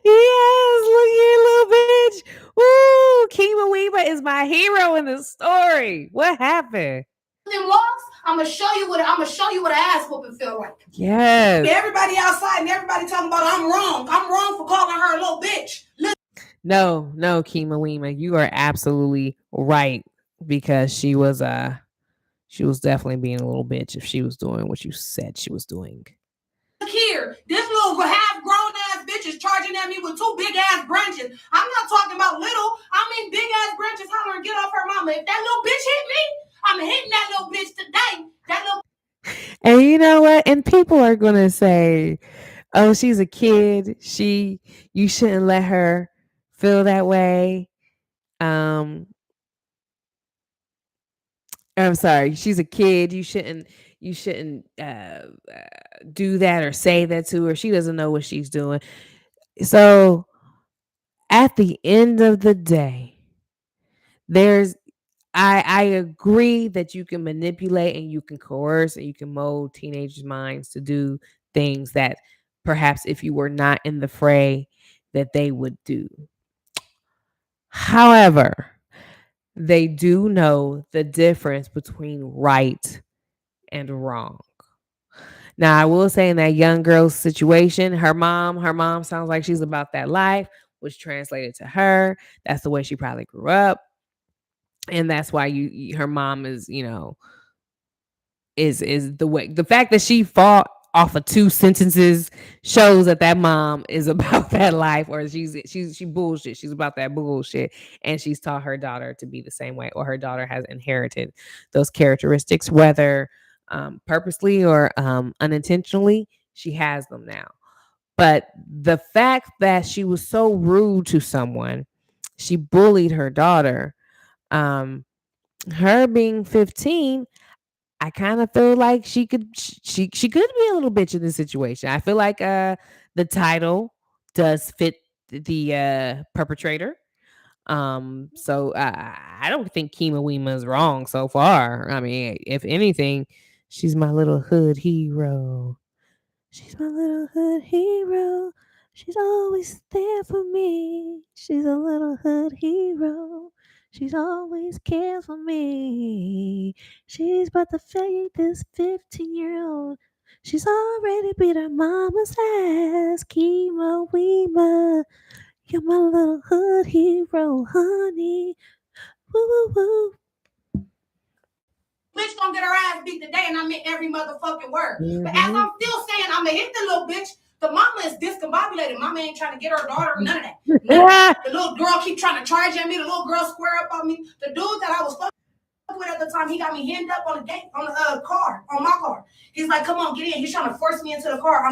Yes, look here, little bitch. Ooh, Kima Weema is my hero in the story. What happened? Them logs, I'm gonna show you what an ass whooping feel like. Yes. Everybody outside and everybody talking about I'm wrong. I'm wrong for calling her a little bitch. No, Kima Weema, you are absolutely right, because she was definitely being a little bitch if she was doing what you said she was doing. Look here, this little half-grown ass bitch is charging at me with two big ass branches. I'm not talking about little. I mean big ass branches hollering, get off her mama. If that little bitch hit me, I'm hitting that little bitch today. That little. And you know what? And people are gonna say, "Oh, she's a kid. You shouldn't let her feel that way." I'm sorry, she's a kid. You shouldn't do that or say that to her. She doesn't know what she's doing. So at the end of the day, I agree that you can manipulate and you can coerce and you can mold teenagers' minds to do things that perhaps if you were not in the fray that they would do. However, they do know the difference between right and wrong. Now, I will say in that young girl's situation, her mom sounds like she's about that life, which translated to her. That's the way she probably grew up. And that's why her mom is, is the way. The fact that she fought off of 2 sentences shows that mom is about that life, or she bullshit. She's about that bullshit, and she's taught her daughter to be the same way, or her daughter has inherited those characteristics, whether purposely or unintentionally. She has them now. But the fact that she was so rude to someone, she bullied her daughter. Her being 15, I kind of feel like she could be a little bitch in this situation. I feel like the title does fit the perpetrator. So I don't think Kima Weema is wrong so far. I mean, if anything, she's my little hood hero. She's my little hood hero. She's always there for me. She's a little hood hero. She's always cares for me. She's about to fade this 15-year-old. She's already beat her mama's ass. Kima Weema, you're my little hood hero, honey. Woo, woo, woo. Bitch gonna get her ass beat today, and I meant every motherfucking word. Mm-hmm. But as I'm still saying, I'm gonna hit the little bitch. The mama is discombobulated. Mama ain't trying to get her daughter, none of that. The little girl keep trying to charge at me. The little girl square up on me. The dude that I was fucking with at the time, he got me hemmed up on the car, on my car. He's like, "Come on, get in." He's trying to force me into the car.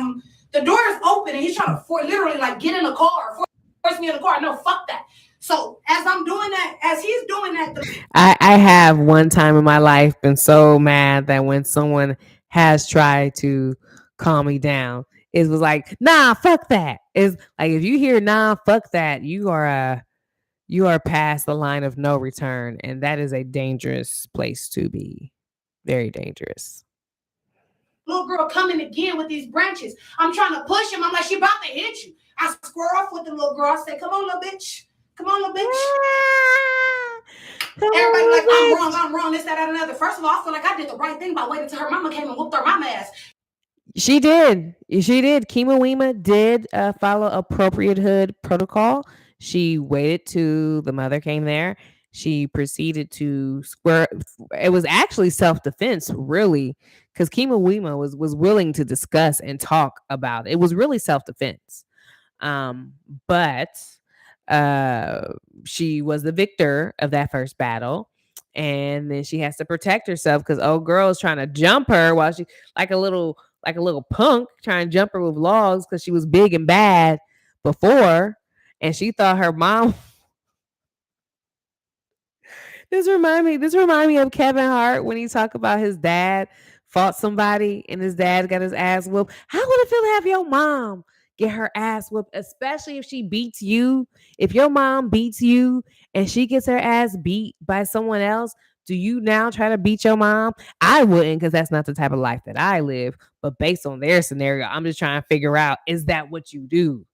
The door is open, and he's trying to literally like get in the car, force me in the car. No, fuck that. So So as I'm doing that, as he's doing that, I have one time in my life been so mad that when someone has tried to calm me down, it was like, nah, fuck that. It's like if you hear nah, fuck that, you are past the line of no return, and that is a dangerous place to be. Very dangerous. little girl coming again with these branches. I'm trying to push him. I'm like, she about to hit you. I square off with the little girl. I say, come on, little bitch. Come on, little bitch. Everybody like, I'm wrong, this, that, and another. First of all, I feel like I did the right thing by waiting till her mama came and whooped her mama ass. She did. Kima Weema did follow appropriate hood protocol. She waited till the mother came there. She proceeded to square. It was actually self-defense, really, because Kima Weema was willing to discuss and talk about it. It was really self-defense. But she was the victor of that first battle. And then she has to protect herself because old girl is trying to jump her while she like a little punk trying to jump her with logs because she was big and bad before. And she thought her mom. This remind me of Kevin Hart when he talked about his dad fought somebody and his dad got his ass whooped. How would it feel to have your mom get her ass whooped, especially if she beats you? If your mom beats you and she gets her ass beat by someone else, do you now try to beat your mom? I wouldn't, because that's not the type of life that I live. But based on their scenario, I'm just trying to figure out, is that what you do?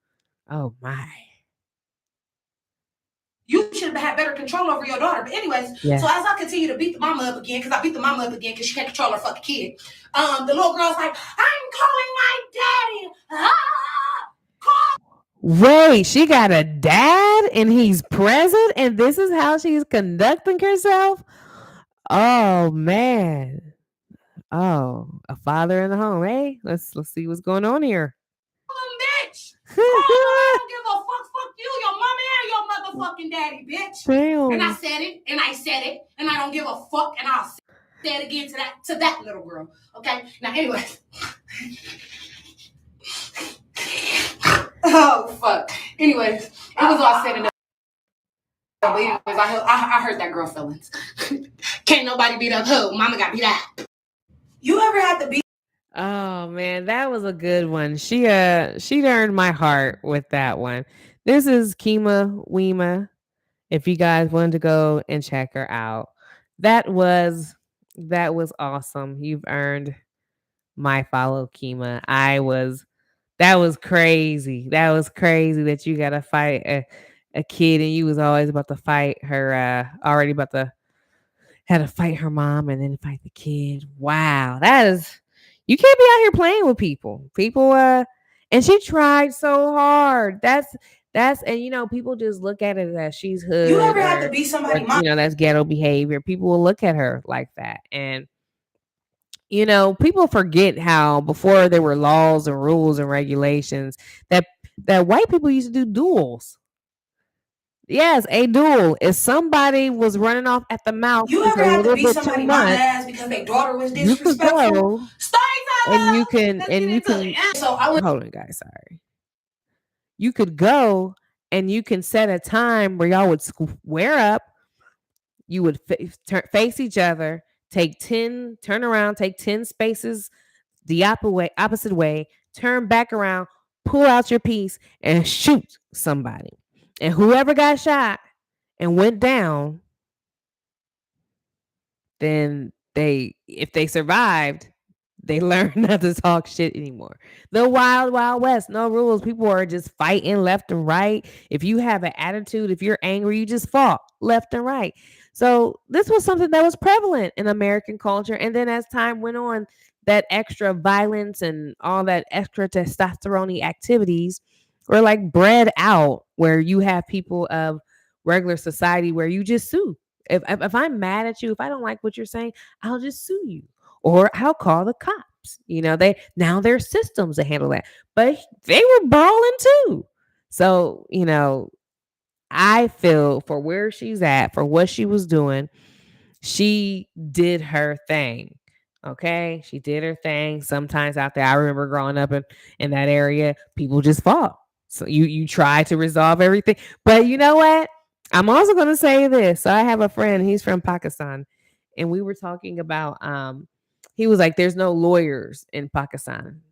Oh my. You should have had better control over your daughter. But anyways, Yeah. So as I continue to beat the mama up again, because I beat the mama up again because she can't control her fucking kid. The little girl's like, I'm calling my daddy. Wait, she got a dad and he's present, and this is how she's conducting herself? Oh man. Oh, a father in the home, eh? Let's see what's going on here. Bitch. I don't give a fuck. Fuck you, your mama and your motherfucking daddy, bitch. Damn. And I said it, and I said it, and I don't give a fuck, and I'll say it again to that little girl. Okay? Now, anyways. Oh, fuck. Anyways, it was all said and done. But anyways, I hurt that girl feelings. Can't nobody beat up who? Mama got beat up. You ever had to beat? Oh man, that was a good one. She earned my heart with that one. This is Kima Weema. If you guys wanted to go and check her out, that was awesome. You've earned my follow, Kima. That was crazy. That was crazy that you got to fight a kid and you was always about to fight her. Already about to had to fight her mom and then fight the kid. Wow, that is. You can't be out here playing with people. And she tried so hard. That's and people just look at it as she's hood. You ever had to be somebody? That's ghetto behavior. People will look at her like that. And people forget how before there were laws and rules and regulations that white people used to do duels. Yes, a duel. If somebody was running off at the mouth, you ever had to beat somebody my ass because their daughter was disrespectful? And you can So I would hold on, guys. Sorry. You could go and you can set a time where y'all would square up. You would face each other. Turn around, take 10 spaces the opposite way, turn back around, pull out your piece, and shoot somebody. And whoever got shot and went down, then if they survived, they learned not to talk shit anymore. The wild, wild west, no rules. People are just fighting left and right. If you have an attitude, if you're angry, you just fought left and right. So this was something that was prevalent in American culture. And then as time went on, that extra violence and all that extra testosterone activities were like bred out, where you have people of regular society where you just sue. If I'm mad at you, if I don't like what you're saying, I'll just sue you. Or I'll call the cops. There's systems to handle that. But they were brawling too. So, I feel for where she's at, for what she was doing, she did her thing. Okay? She did her thing. Sometimes out there, I remember growing up in that area, people just fought. So you try to resolve everything. But you know what? I'm also going to say this. So I have a friend, he's from Pakistan, and we were talking about he was like, there's no lawyers in Pakistan.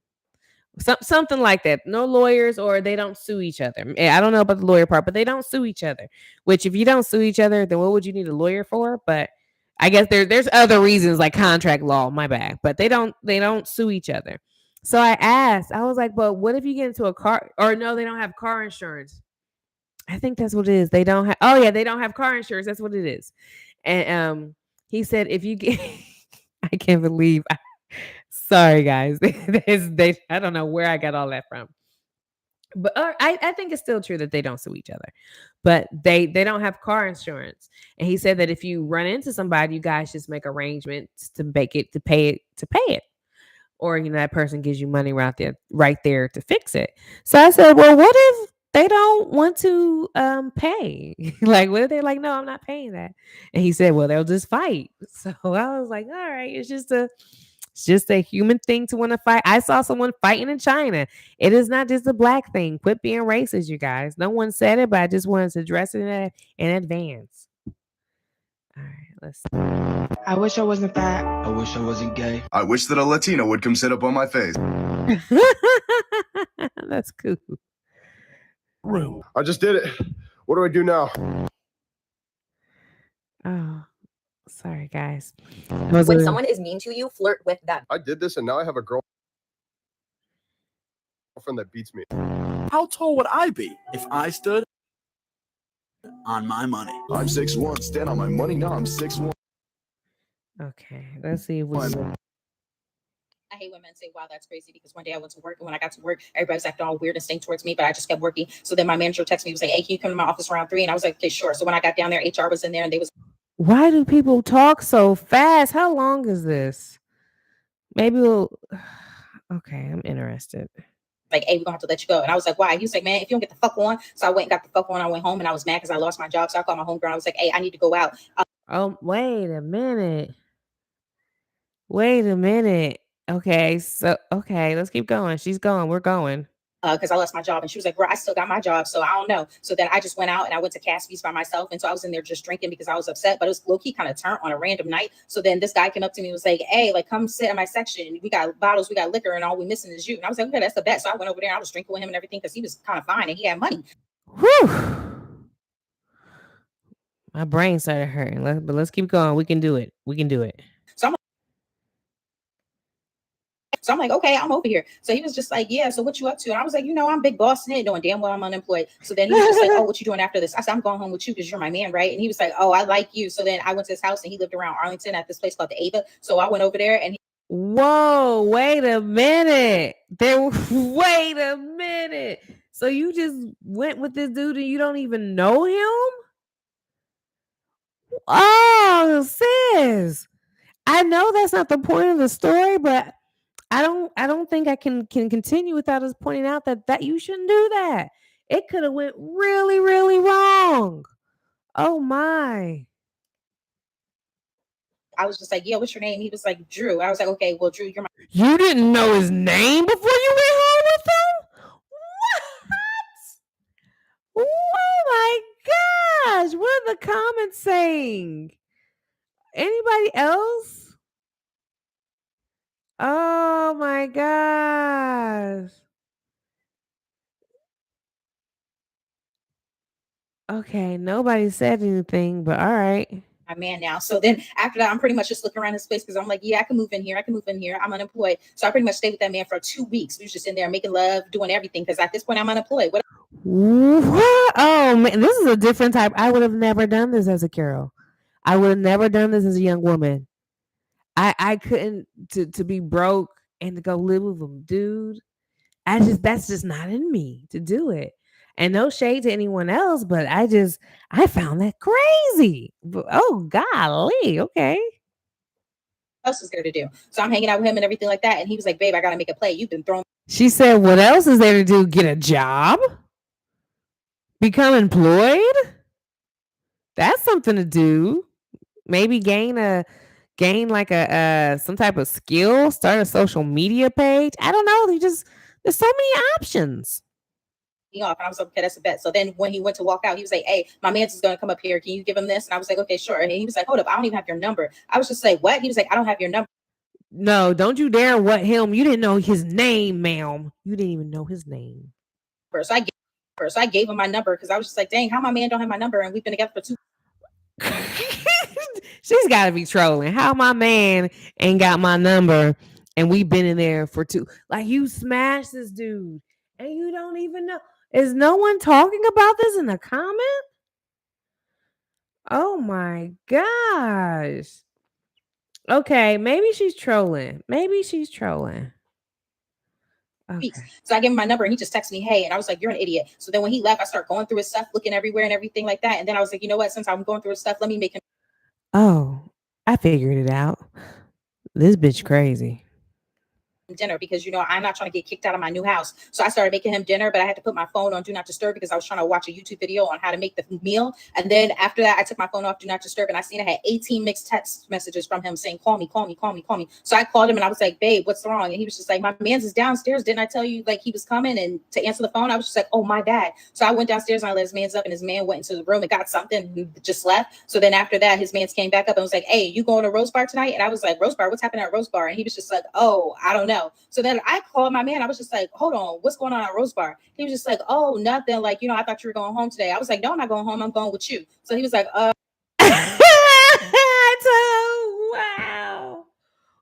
Something like that. No lawyers, or they don't sue each other. I don't know about the lawyer part, but they don't sue each other. Which, if you don't sue each other, then what would you need a lawyer for? But I guess there's other reasons like contract law. My bad, but they don't sue each other. So I asked, I was like, but what if you get into a car? Or no, they don't have car insurance. I think that's what it is. They don't have. Oh yeah, they don't have car insurance. That's what it is. And he said, if you get, I can't believe. Sorry, guys. I don't know where I got all that from. But I think it's still true that they don't sue each other, but they don't have car insurance. And he said that if you run into somebody, you guys just make arrangements to pay it, or that person gives you money right there to fix it. So I said, well, what if they don't want to pay? Like, what if they're like, no, I'm not paying that? And he said, well, they'll just fight. So I was like, all right, it's just a human thing to want to fight. I saw someone fighting in China. It is not just a black thing. Quit being racist, you guys. No one said it, but I just wanted to address it in advance. All right, let's see. I wish I wasn't fat. I wish I wasn't gay. I wish that a Latino would come sit up on my face. That's cool. Room. I just did it. What do I do now? Oh, sorry, guys. When someone is mean to you, flirt with them. I did this and now I have a girlfriend that beats me. How tall would I be if I stood on my money? I'm 6'1". Stand on my money now. I'm 6'1". Okay, let's see. I hate when men say, wow, that's crazy, because one day I went to work, and when I got to work, everybody's acting all weird and staying towards me, but I just kept working. So then my manager texted me, he was like, hey, can you come to my office around 3? And I was like, okay, sure. So when I got down there, HR was in there, and they was, Why do people talk so fast? How long is this? Maybe we'll. Okay, I'm interested. like, hey, we're gonna have to let you go. And I was like, why? He was like, man, if you don't get the fuck on. So I went and got the fuck on. I went home and I was mad because I lost my job. So I called my homegirl. I was like, hey, I need to go out. Oh, wait a minute. Wait a minute. Okay, so let's keep going. She's going. We're going. Because I lost my job. And she was like, bro, I still got my job. So I don't know. So then I just went out and I went to Caspi's by myself. And so I was in there just drinking because I was upset, but it was low-key kind of turned on a random night. So then this guy came up to me and was like, hey, like, come sit in my section. We got bottles, we got liquor, and all we missing is you. And I was like, okay, that's the bet. So I went over there and I was drinking with him and everything because he was kind of fine and he had money. Whew. My brain started hurting. But let's keep going. We can do it. We can do it. So I'm like, okay, I'm over here. So he was just like, yeah, so what you up to? And I was like, I'm big boss and knowing damn well I'm unemployed. So then he was just like, oh, what you doing after this? I said, I'm going home with you because you're my man, right? And he was like, oh, I like you. So then I went to his house and he lived around Arlington at this place called the Ava. So I went over there and whoa, wait a minute. Wait a minute. So you just went with this dude and you don't even know him? Oh, sis. I know that's not the point of the story, but I don't think I can continue without us pointing out that you shouldn't do that. It could have went really, really wrong. Oh my. I was just like, yeah, what's your name? He was like, Drew. I was like, okay, well, Drew, you're my. You didn't know his name before you went home with him? What? Oh my gosh. What are the comments saying? Anybody else? Oh my gosh. Okay, nobody said anything, but all right. My man now. So then after that, I'm pretty much just looking around his place because I'm like, yeah, I can move in here. I can move in here. I'm unemployed. So I pretty much stayed with that man for 2 weeks. We was just in there making love, doing everything. Because at this point, I'm unemployed. What? Oh man, this is a different type. I would have never done this as a girl. I would have never done this as a young woman. I couldn't to be broke and to go live with them, dude. That's just not in me to do it. And no shade to anyone else, but I found that crazy. Oh, golly. Okay. What else is there to do? So I'm hanging out with him and everything like that. And he was like, babe, I got to make a play. You've been thrown. She said, what else is there to do? Get a job? Become employed? That's something to do. Maybe gain like some type of skill, start a social media page. I don't know. There's so many options. off. And I was like, okay, that's a bet. So then when he went to walk out, he was like, hey, my man's is going to come up here. Can you give him this? And I was like, okay, sure. And he was like, hold up, I don't even have your number. I was just like, what? He was like, I don't have your number. No, don't you dare what him. You didn't know his name, ma'am. You didn't even know his name. So I gave him my number because I was just like, dang, how my man don't have my number? And we've been together for 2 She's got to be trolling. How my man ain't got my number and we've been in there for 2. Like, you smashed this dude and you don't even know. Is no one talking about this in the comment? Oh my gosh. Okay, maybe she's trolling. Okay. So I gave him my number and he just texted me, hey, and I was like, you're an idiot. So then when he left, I started going through his stuff, looking everywhere and everything like that. And then I was like, you know what? Since I'm going through his stuff, let me make him Oh, I figured it out. This bitch crazy. dinner because, you know, I'm not trying to get kicked out of my new house. So I started making him dinner, but I had to put my phone on Do Not Disturb because I was trying to watch a YouTube video on how to make the meal. And then after that, I took my phone off Do Not Disturb and I seen I had 18 mixed text messages from him saying, call me. So I called him and I was like, babe, what's wrong? And he was just like, my man's is downstairs. Didn't I tell you like he was coming? And to answer the phone, I was just like, oh, my bad. So I went downstairs and I let his man's up and his man went into the room and got something and just left. So then after that, his man's came back up and was like, hey, you going to Rose Bar tonight? And I was like, Rose Bar, what's happening at Rose Bar? And he was just like, oh, I don't know. So then I called my man. I was just like, hold on, what's going on at Rose Bar? He was just like, oh, nothing. Like, you know, I thought you were going home today. I was like, no, I'm not going home. I'm going with you. So he was like,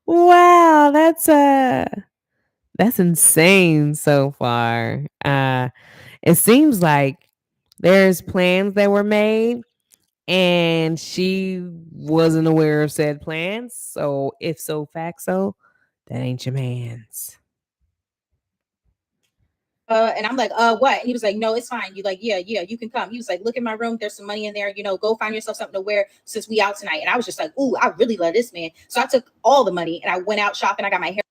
wow, that's insane so far. It seems like there's plans that were made and she wasn't aware of said plans. So if so facto, that ain't your man's. and I'm like, what? And he was like, no, it's fine. You like, yeah, you can come. He was like, look in my room. There's some money in there. You know, go find yourself something to wear since we out tonight. And I was just like, ooh, I really love this man. So I took all the money and I went out shopping. I got my hair.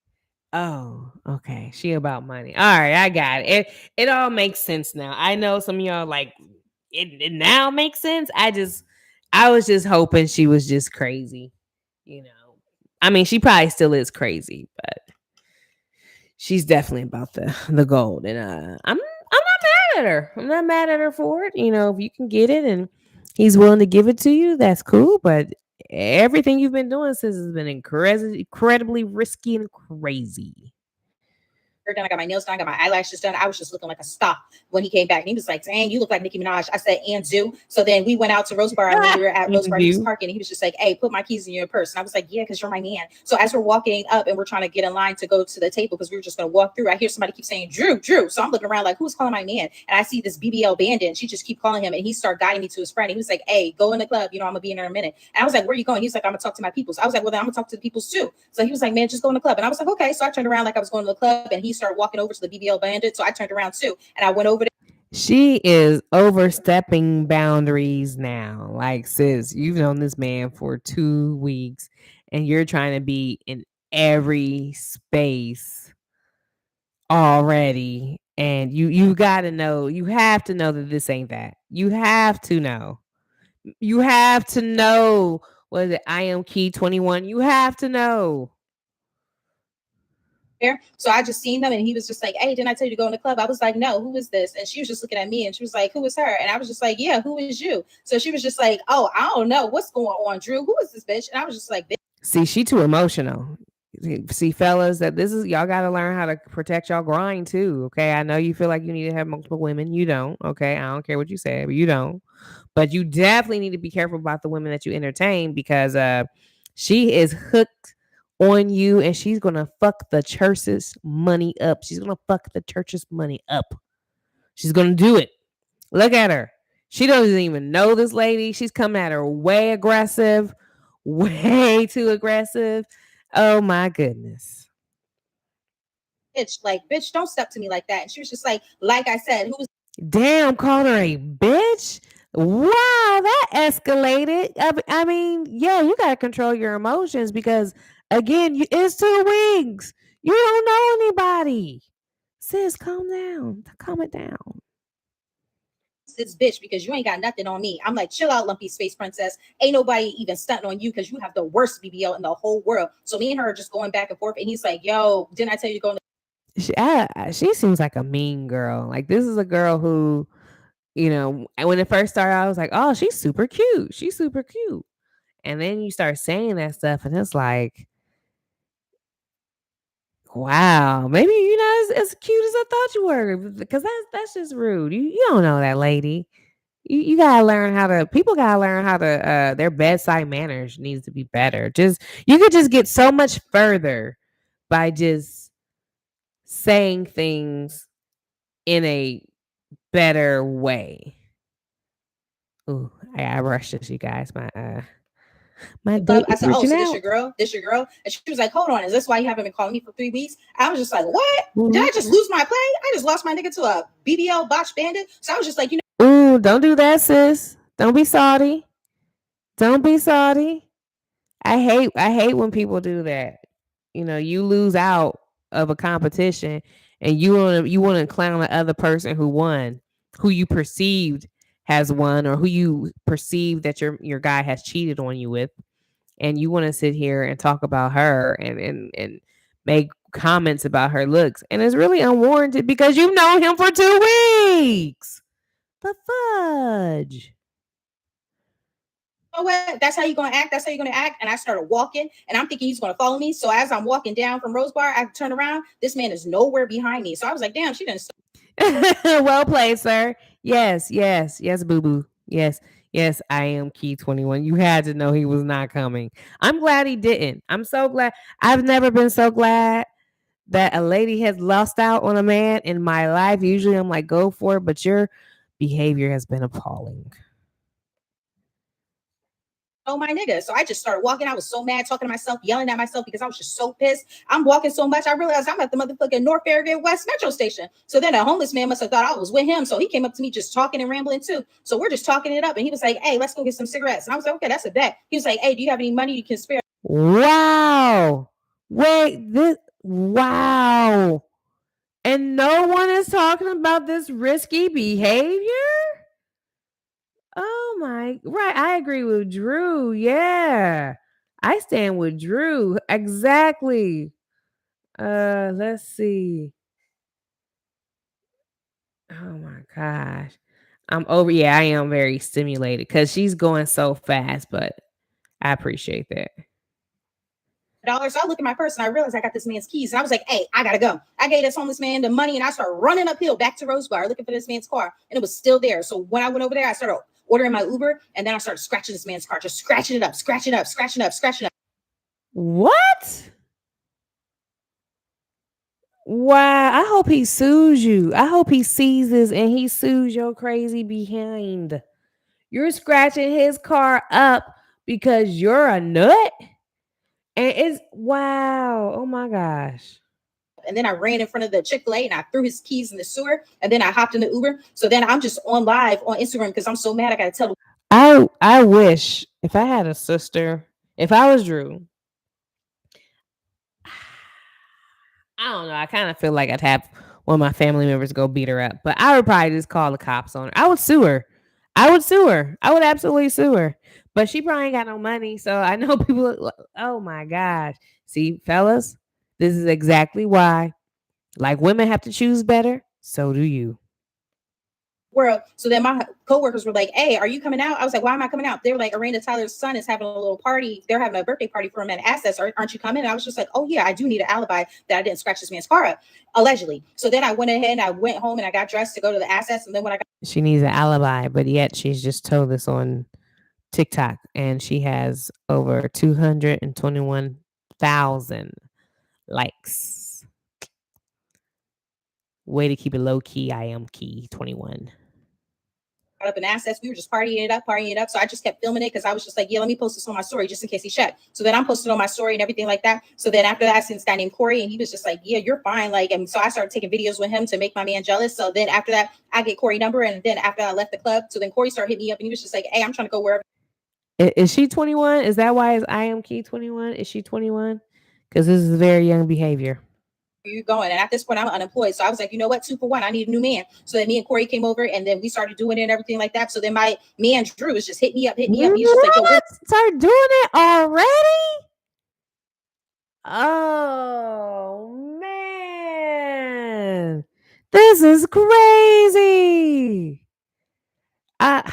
Oh, okay. She about money. All right, I got it. It all makes sense now. I know some of y'all like it now makes sense. I was just hoping she was just crazy. You know. I mean, she probably still is crazy, but she's definitely about the gold. And I'm not mad at her. I'm not mad at her for it. You know, if you can get it and he's willing to give it to you, that's cool. But everything you've been doing since has been incredibly risky and crazy. Done. I got my nails done. I got my eyelashes done. I was just looking like a star when he came back. And he was like, dang, you look like Nicki Minaj. I said, and do. So then we went out to Rose Bar. And when we were at Rose Bar, he was parking. And he was just like, hey, put my keys in your purse. And I was like, yeah, because you're my man. So as we're walking up and we're trying to get in line to go to the table because we were just going to walk through, I hear somebody keep saying, Drew. So I'm looking around like, who's calling my man? And I see this BBL bandit. And she just keep calling him. And he started guiding me to his friend. He was like, hey, go in the club. You know, I'm going to be in there in a minute. And I was like, where are you going? He's like, I'm going to talk to my peoples. I was like, well, then I'm going to talk to the peoples too. So he was like, man, just go in the club. And I was like, okay. So I turned around like I was going to the club. And he started walking over to the BBL bandit. So I turned around too. And I went over there. She is overstepping boundaries now. Like, sis, you've known this man for 2 weeks and you're trying to be in every space already. And you got to know, you have to know that this ain't that. You have to know. What is it? I am Key 21. You have to know. So I just seen them and he was just like, hey, didn't I tell you to go in the club? I was like, no, who is this? And she was just looking at me and she was like, who is her? And I was just like, yeah, who is you? So she was just like, oh, I don't know what's going on, Drew. Who is this bitch? And I was just like, bitch. See, she too emotional. See, fellas, that this is y'all got to learn how to protect y'all grind too. Okay, I know you feel like you need to have multiple women. You don't. Okay, I don't care what you say, but you don't. But you definitely need to be careful about the women that you entertain because she is hooked on you and she's gonna fuck the church's money up. She's gonna fuck the church's money up. She's gonna do it. Look at her. She doesn't even know this lady. She's coming at her way aggressive, way too aggressive. Oh my goodness. Bitch, don't step to me like that. And she was just like I said, who was damn, called her a bitch. Wow, that escalated. I mean, yeah, you gotta control your emotions because again, it's 2 weeks. You don't know anybody. Sis, calm down. Calm it down. This bitch because you ain't got nothing on me. I'm like, chill out, lumpy space princess. Ain't nobody even stunting on you because you have the worst BBL in the whole world. So me and her are just going back and forth. And he's like, yo, didn't I tell you to go in She seems like a mean girl. Like this is a girl who, and when it first started, I was like, oh, she's super cute. She's super cute. And then you start saying that stuff, and it's like, wow, maybe you're not as cute as I thought you were, because that's just rude. You don't know that lady. You gotta learn how to. People gotta learn how to. Their bedside manners needs to be better. You could just get so much further by just saying things in a better way. Ooh, I rushed this, you guys. My date I is said, "Oh, so reaching this out. your girl? This your girl?" And she was like, "Hold on, is this why you haven't been calling me for 3 weeks?" I was just like, "What? Did I just lose my play? I just lost my nigga to a BBL botch bandit." So I was just like, Ooh, don't do that, sis. Don't be salty. Don't be salty. I hate when people do that. You lose out of a competition, and you want to clown the other person who won, who you perceived has won, or who you perceive that your guy has cheated on you with, and you want to sit here and talk about her and make comments about her looks, and it's really unwarranted because you've known him for 2 weeks. The fudge. "Oh, what? That's how you gonna act? That's how you gonna act?" And I started walking, and I'm thinking he's gonna follow me. So as I'm walking down from Rose Bar, I turn around. This man is nowhere behind me. So I was like, "Damn, she didn't." Well played, sir. Yes, boo boo. Yes, I am Key 21. You had to know he was not coming. I'm glad he didn't. I'm so glad. I've never been so glad that a lady has lost out on a man in my life. Usually I'm like, go for it, but your behavior has been appalling. "Oh, my nigga." So I just started walking. I was so mad, talking to myself, yelling at myself because I was just so pissed. I'm walking so much, I realized I'm at the motherfucking North Farragut West Metro Station. So then a homeless man must have thought I was with him. So he came up to me just talking and rambling too. So we're just talking it up. And he was like, "Hey, let's go get some cigarettes." And I was like, "Okay, that's a bet." He was like, "Hey, do you have any money you can spare?" Wow. Wow. And no one is talking about this risky behavior? Oh my, right. I agree with Drew. Yeah. I stand with Drew. Exactly. Let's see. Oh my gosh. I'm over. Yeah, I am very stimulated because she's going so fast, but I appreciate that. So I look at my purse and I realized I got this man's keys. And I was like, "Hey, I gotta go." I gave this homeless man the money and I started running uphill back to Rose Bar looking for this man's car. And it was still there. So when I went over there, I started ordering my Uber, and then I started scratching this man's car, just scratching it up, scratching it up, scratching it up, scratching it up. What? Wow. I hope he sues you. I hope he seizes and he sues your crazy behind. You're scratching his car up because you're a nut? And it's wow. Oh my gosh. And then I ran in front of the Chick-fil-A and I threw his keys in the sewer. And then I hopped in the Uber. So then I'm just on live on Instagram because I'm so mad. I gotta tell. I wish if I had a sister, if I was Drew, I don't know. I kind of feel like I'd have one of my family members go beat her up, but I would probably just call the cops on her. I would sue her. I would absolutely sue her. But she probably ain't got no money. So I know people, oh my gosh. See, fellas, this is exactly why. Like women have to choose better. So do you. World. So then my coworkers were like, "Hey, are you coming out?" I was like, "Why am I coming out?" They were like, "Aranda Tyler's son is having a little party. They're having a birthday party for him at Assets. Aren't you coming?" And I was just like, "Oh yeah, I do need an alibi that I didn't scratch this man's car up, allegedly." So then I went ahead and I went home and I got dressed to go to the Assets. And then when I got She needs an alibi, but yet she's just told this on TikTok and she has over 221,000 likes. Way to keep it low key. I am Key 21. up in Assets, we were just partying it up. So I just kept filming it because I was just like, "Yeah, let me post this on my story just in case he checked." So then I'm posting on my story and everything like that. So then after that, I seen this guy named Corey and he was just like, "Yeah, you're fine." Like, and so I started taking videos with him to make my man jealous. So then after that, I get Corey number. And then after I left the club, so then Corey started hitting me up and he was just like, "Hey, I'm trying to go wherever." Is she 21? Is that why it's I am Key 21? Is she 21? Because this is very young behavior. You going? And at this point, I'm unemployed. So I was like, "You know what? 2 for 1. I need a new man." So then me and Corey came over and then we started doing it and everything like that. So then my man Drew was just hit me up. He's just like, "Yo, start doing it already?" Oh This is crazy. I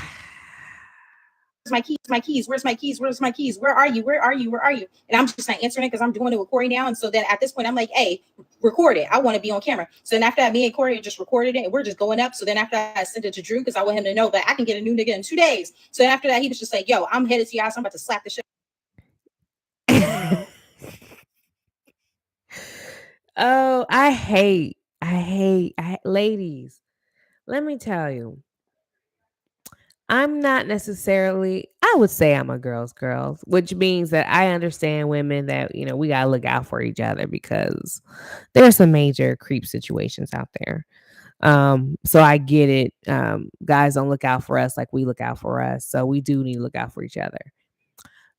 Where's my keys? My keys? Where's my keys? Where's my keys? Where are you? Where are you? Where are you? And I'm just not answering it because I'm doing it with Corey now. And so then at this point, I'm like, hey, record it. I want to be on camera. So then after that, me and Corey just recorded it and we're just going up. So then after that, I sent it to Drew because I want him to know that I can get a new nigga in 2 days. So then after that, he was just like, yo, I'm headed to your house. I'm about to slap the shit. Oh, ladies. Let me tell you, I'm not necessarily, I would say I'm a girl's girl, which means that I understand women that, we got to look out for each other because there's some major creep situations out there. So I get it. Guys don't look out for us like we look out for us. So we do need to look out for each other.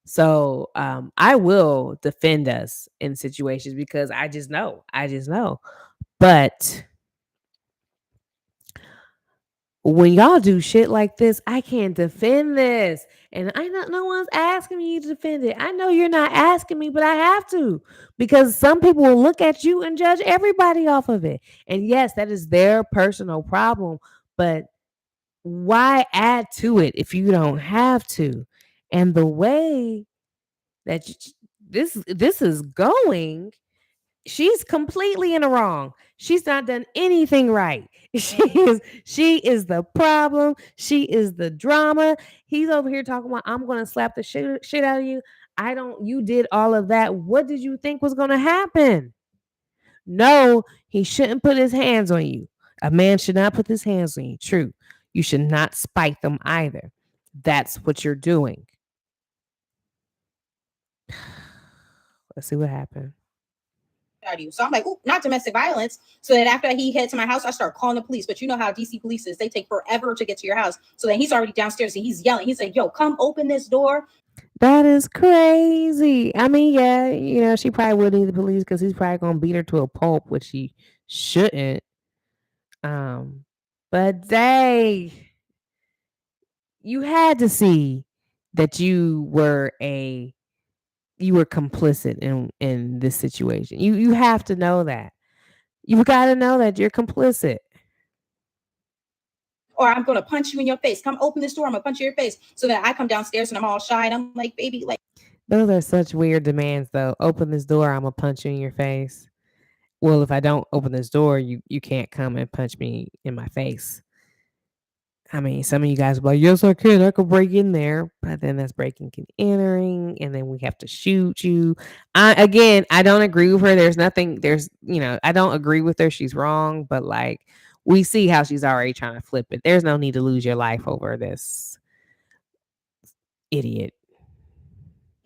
So I will defend us in situations because I just know. But when y'all do shit like this, I can't defend this. And I know no one's asking me to defend it. I know you're not asking me, but I have to because some people will look at you and judge everybody off of it. And yes, that is their personal problem, but why add to it if you don't have to? And the way that this is going, she's completely in the wrong. She's not done anything right. She is the problem. She is the drama. He's over here talking about I'm gonna slap the shit out of you. You did all of that. What did you think was gonna happen? No, he shouldn't put his hands on you. A man should not put his hands on you. True. You should not spite them either. That's what you're doing. Let's see what happened. You. So I'm like, ooh, not domestic violence. So then after he head to my house, I start calling the police. But you know how DC police is, they take forever to get to your house. So then he's already downstairs and he's yelling. He's like, yo, come open this door. That is crazy. I mean, yeah, she probably would need the police because he's probably gonna beat her to a pulp, which he shouldn't. But you had to see that you were complicit in this situation. You have to know that. You've got to know that you're complicit. Or I'm going to punch you in your face. Come open this door. I'm going to punch you in your face. So then I come downstairs and I'm all shy. And I'm like, baby, like. Those are such weird demands, though. Open this door. I'm going to punch you in your face. Well, if I don't open this door, you can't come and punch me in my face. I mean, some of you guys will be like, yes, I can. I can break in there. But then that's breaking and entering. And then we have to shoot you. I don't agree with her. I don't agree with her. She's wrong. But like, we see how she's already trying to flip it. There's no need to lose your life over this idiot.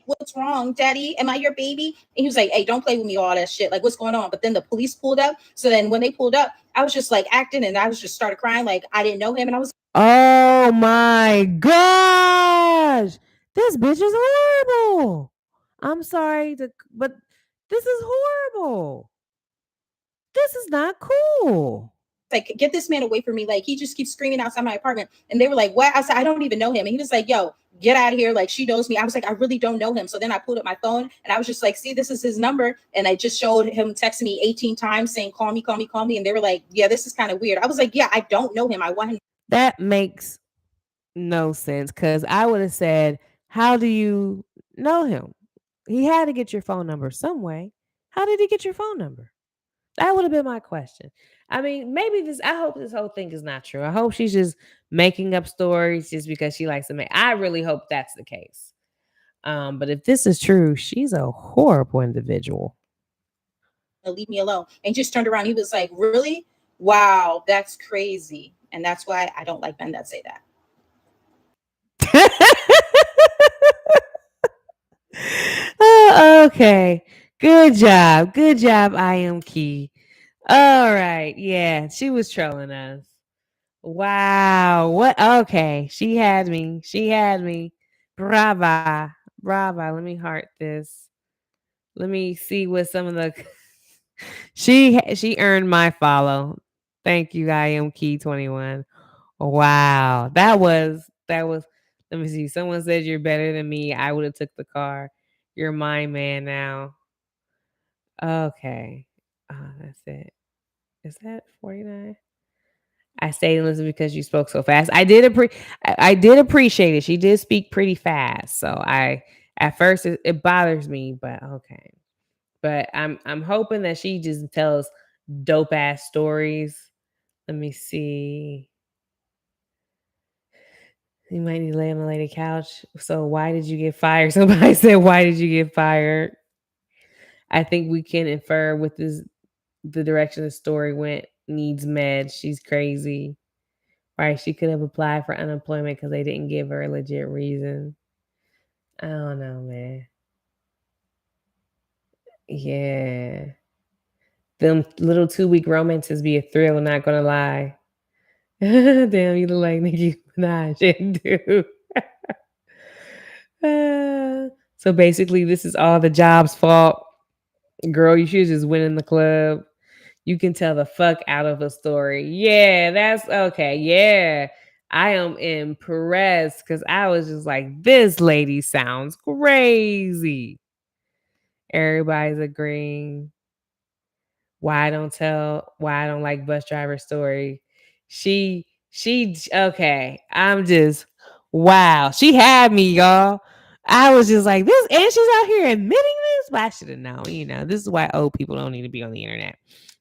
What's wrong, daddy? Am I your baby? And he was like, hey, don't play with me, all that shit. Like, what's going on? But then the police pulled up. So then when they pulled up, I was just like acting and I was just started crying. Like, I didn't know him. And I was, oh my gosh, this bitch is horrible. I'm sorry, but this is horrible. This is not cool. Like, get this man away from me. Like, he just keeps screaming outside my apartment. And they were like, what? I said, I don't even know him. And he was like, yo, get out of here. Like, she knows me. I was like, I really don't know him. So then I pulled up my phone and I was just like, see, this is his number. And I just showed him texting me 18 times saying, call me, call me, call me. And they were like, yeah, this is kind of weird. I was like, yeah, I don't know him. I want him. That makes no sense because I would have said, how do you know him? He had to get your phone number some way. How did he get your phone number? That would have been my question. I mean, I hope this whole thing is not true. I hope she's just making up stories just because she likes to make. I really hope that's the case. But if this is true, she's a horrible individual. Leave me alone. And just turned around. He was like, really? Wow, that's crazy. And that's why I don't like men that say that. Oh, okay. Good job. I am Key. All right. Yeah, she was trolling us. Wow. What? Okay. She had me. Brava. Let me heart this. Let me see what some of the she earned my follow. Thank you, I am Key 21. Wow. That was let me see. Someone said you're better than me. I would have took the car. You're my man now. Okay. Oh, that's it. Is that 49? I stayed and listened because you spoke so fast. I did appreciate it. She did speak pretty fast. So at first it bothers me, but okay. But I'm hoping that she just tells dope ass stories. Let me see. You might need to lay on the lady couch. So why did you get fired? Somebody said, why did you get fired? I think we can infer with the direction the story went. Needs meds. She's crazy. Right? She could have applied for unemployment because they didn't give her a legit reason. I don't know, man. Yeah. Them little 2-week romances be a thrill, not gonna lie. Damn, you look like Nicki Minaj, dude. So basically, this is all the job's fault. Girl, you should just win in the club. You can tell the fuck out of a story. Yeah, that's okay. Yeah. I am impressed because I was just like, this lady sounds crazy. Everybody's agreeing. Why I don't like bus driver story. She okay. I'm just wow. She had me, y'all. I was just like this, and she's out here admitting this, but I should have known, this is why old people don't need to be on the internet.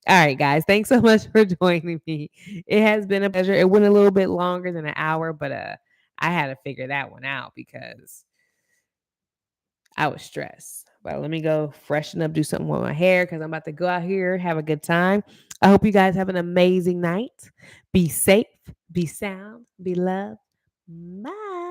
All right, guys. Thanks so much for joining me. It has been a pleasure. It went a little bit longer than an hour, but I had to figure that one out because I was stressed. But let me go freshen up, do something with my hair because I'm about to go out here, have a good time. I hope you guys have an amazing night. Be safe, be sound, be loved. Bye.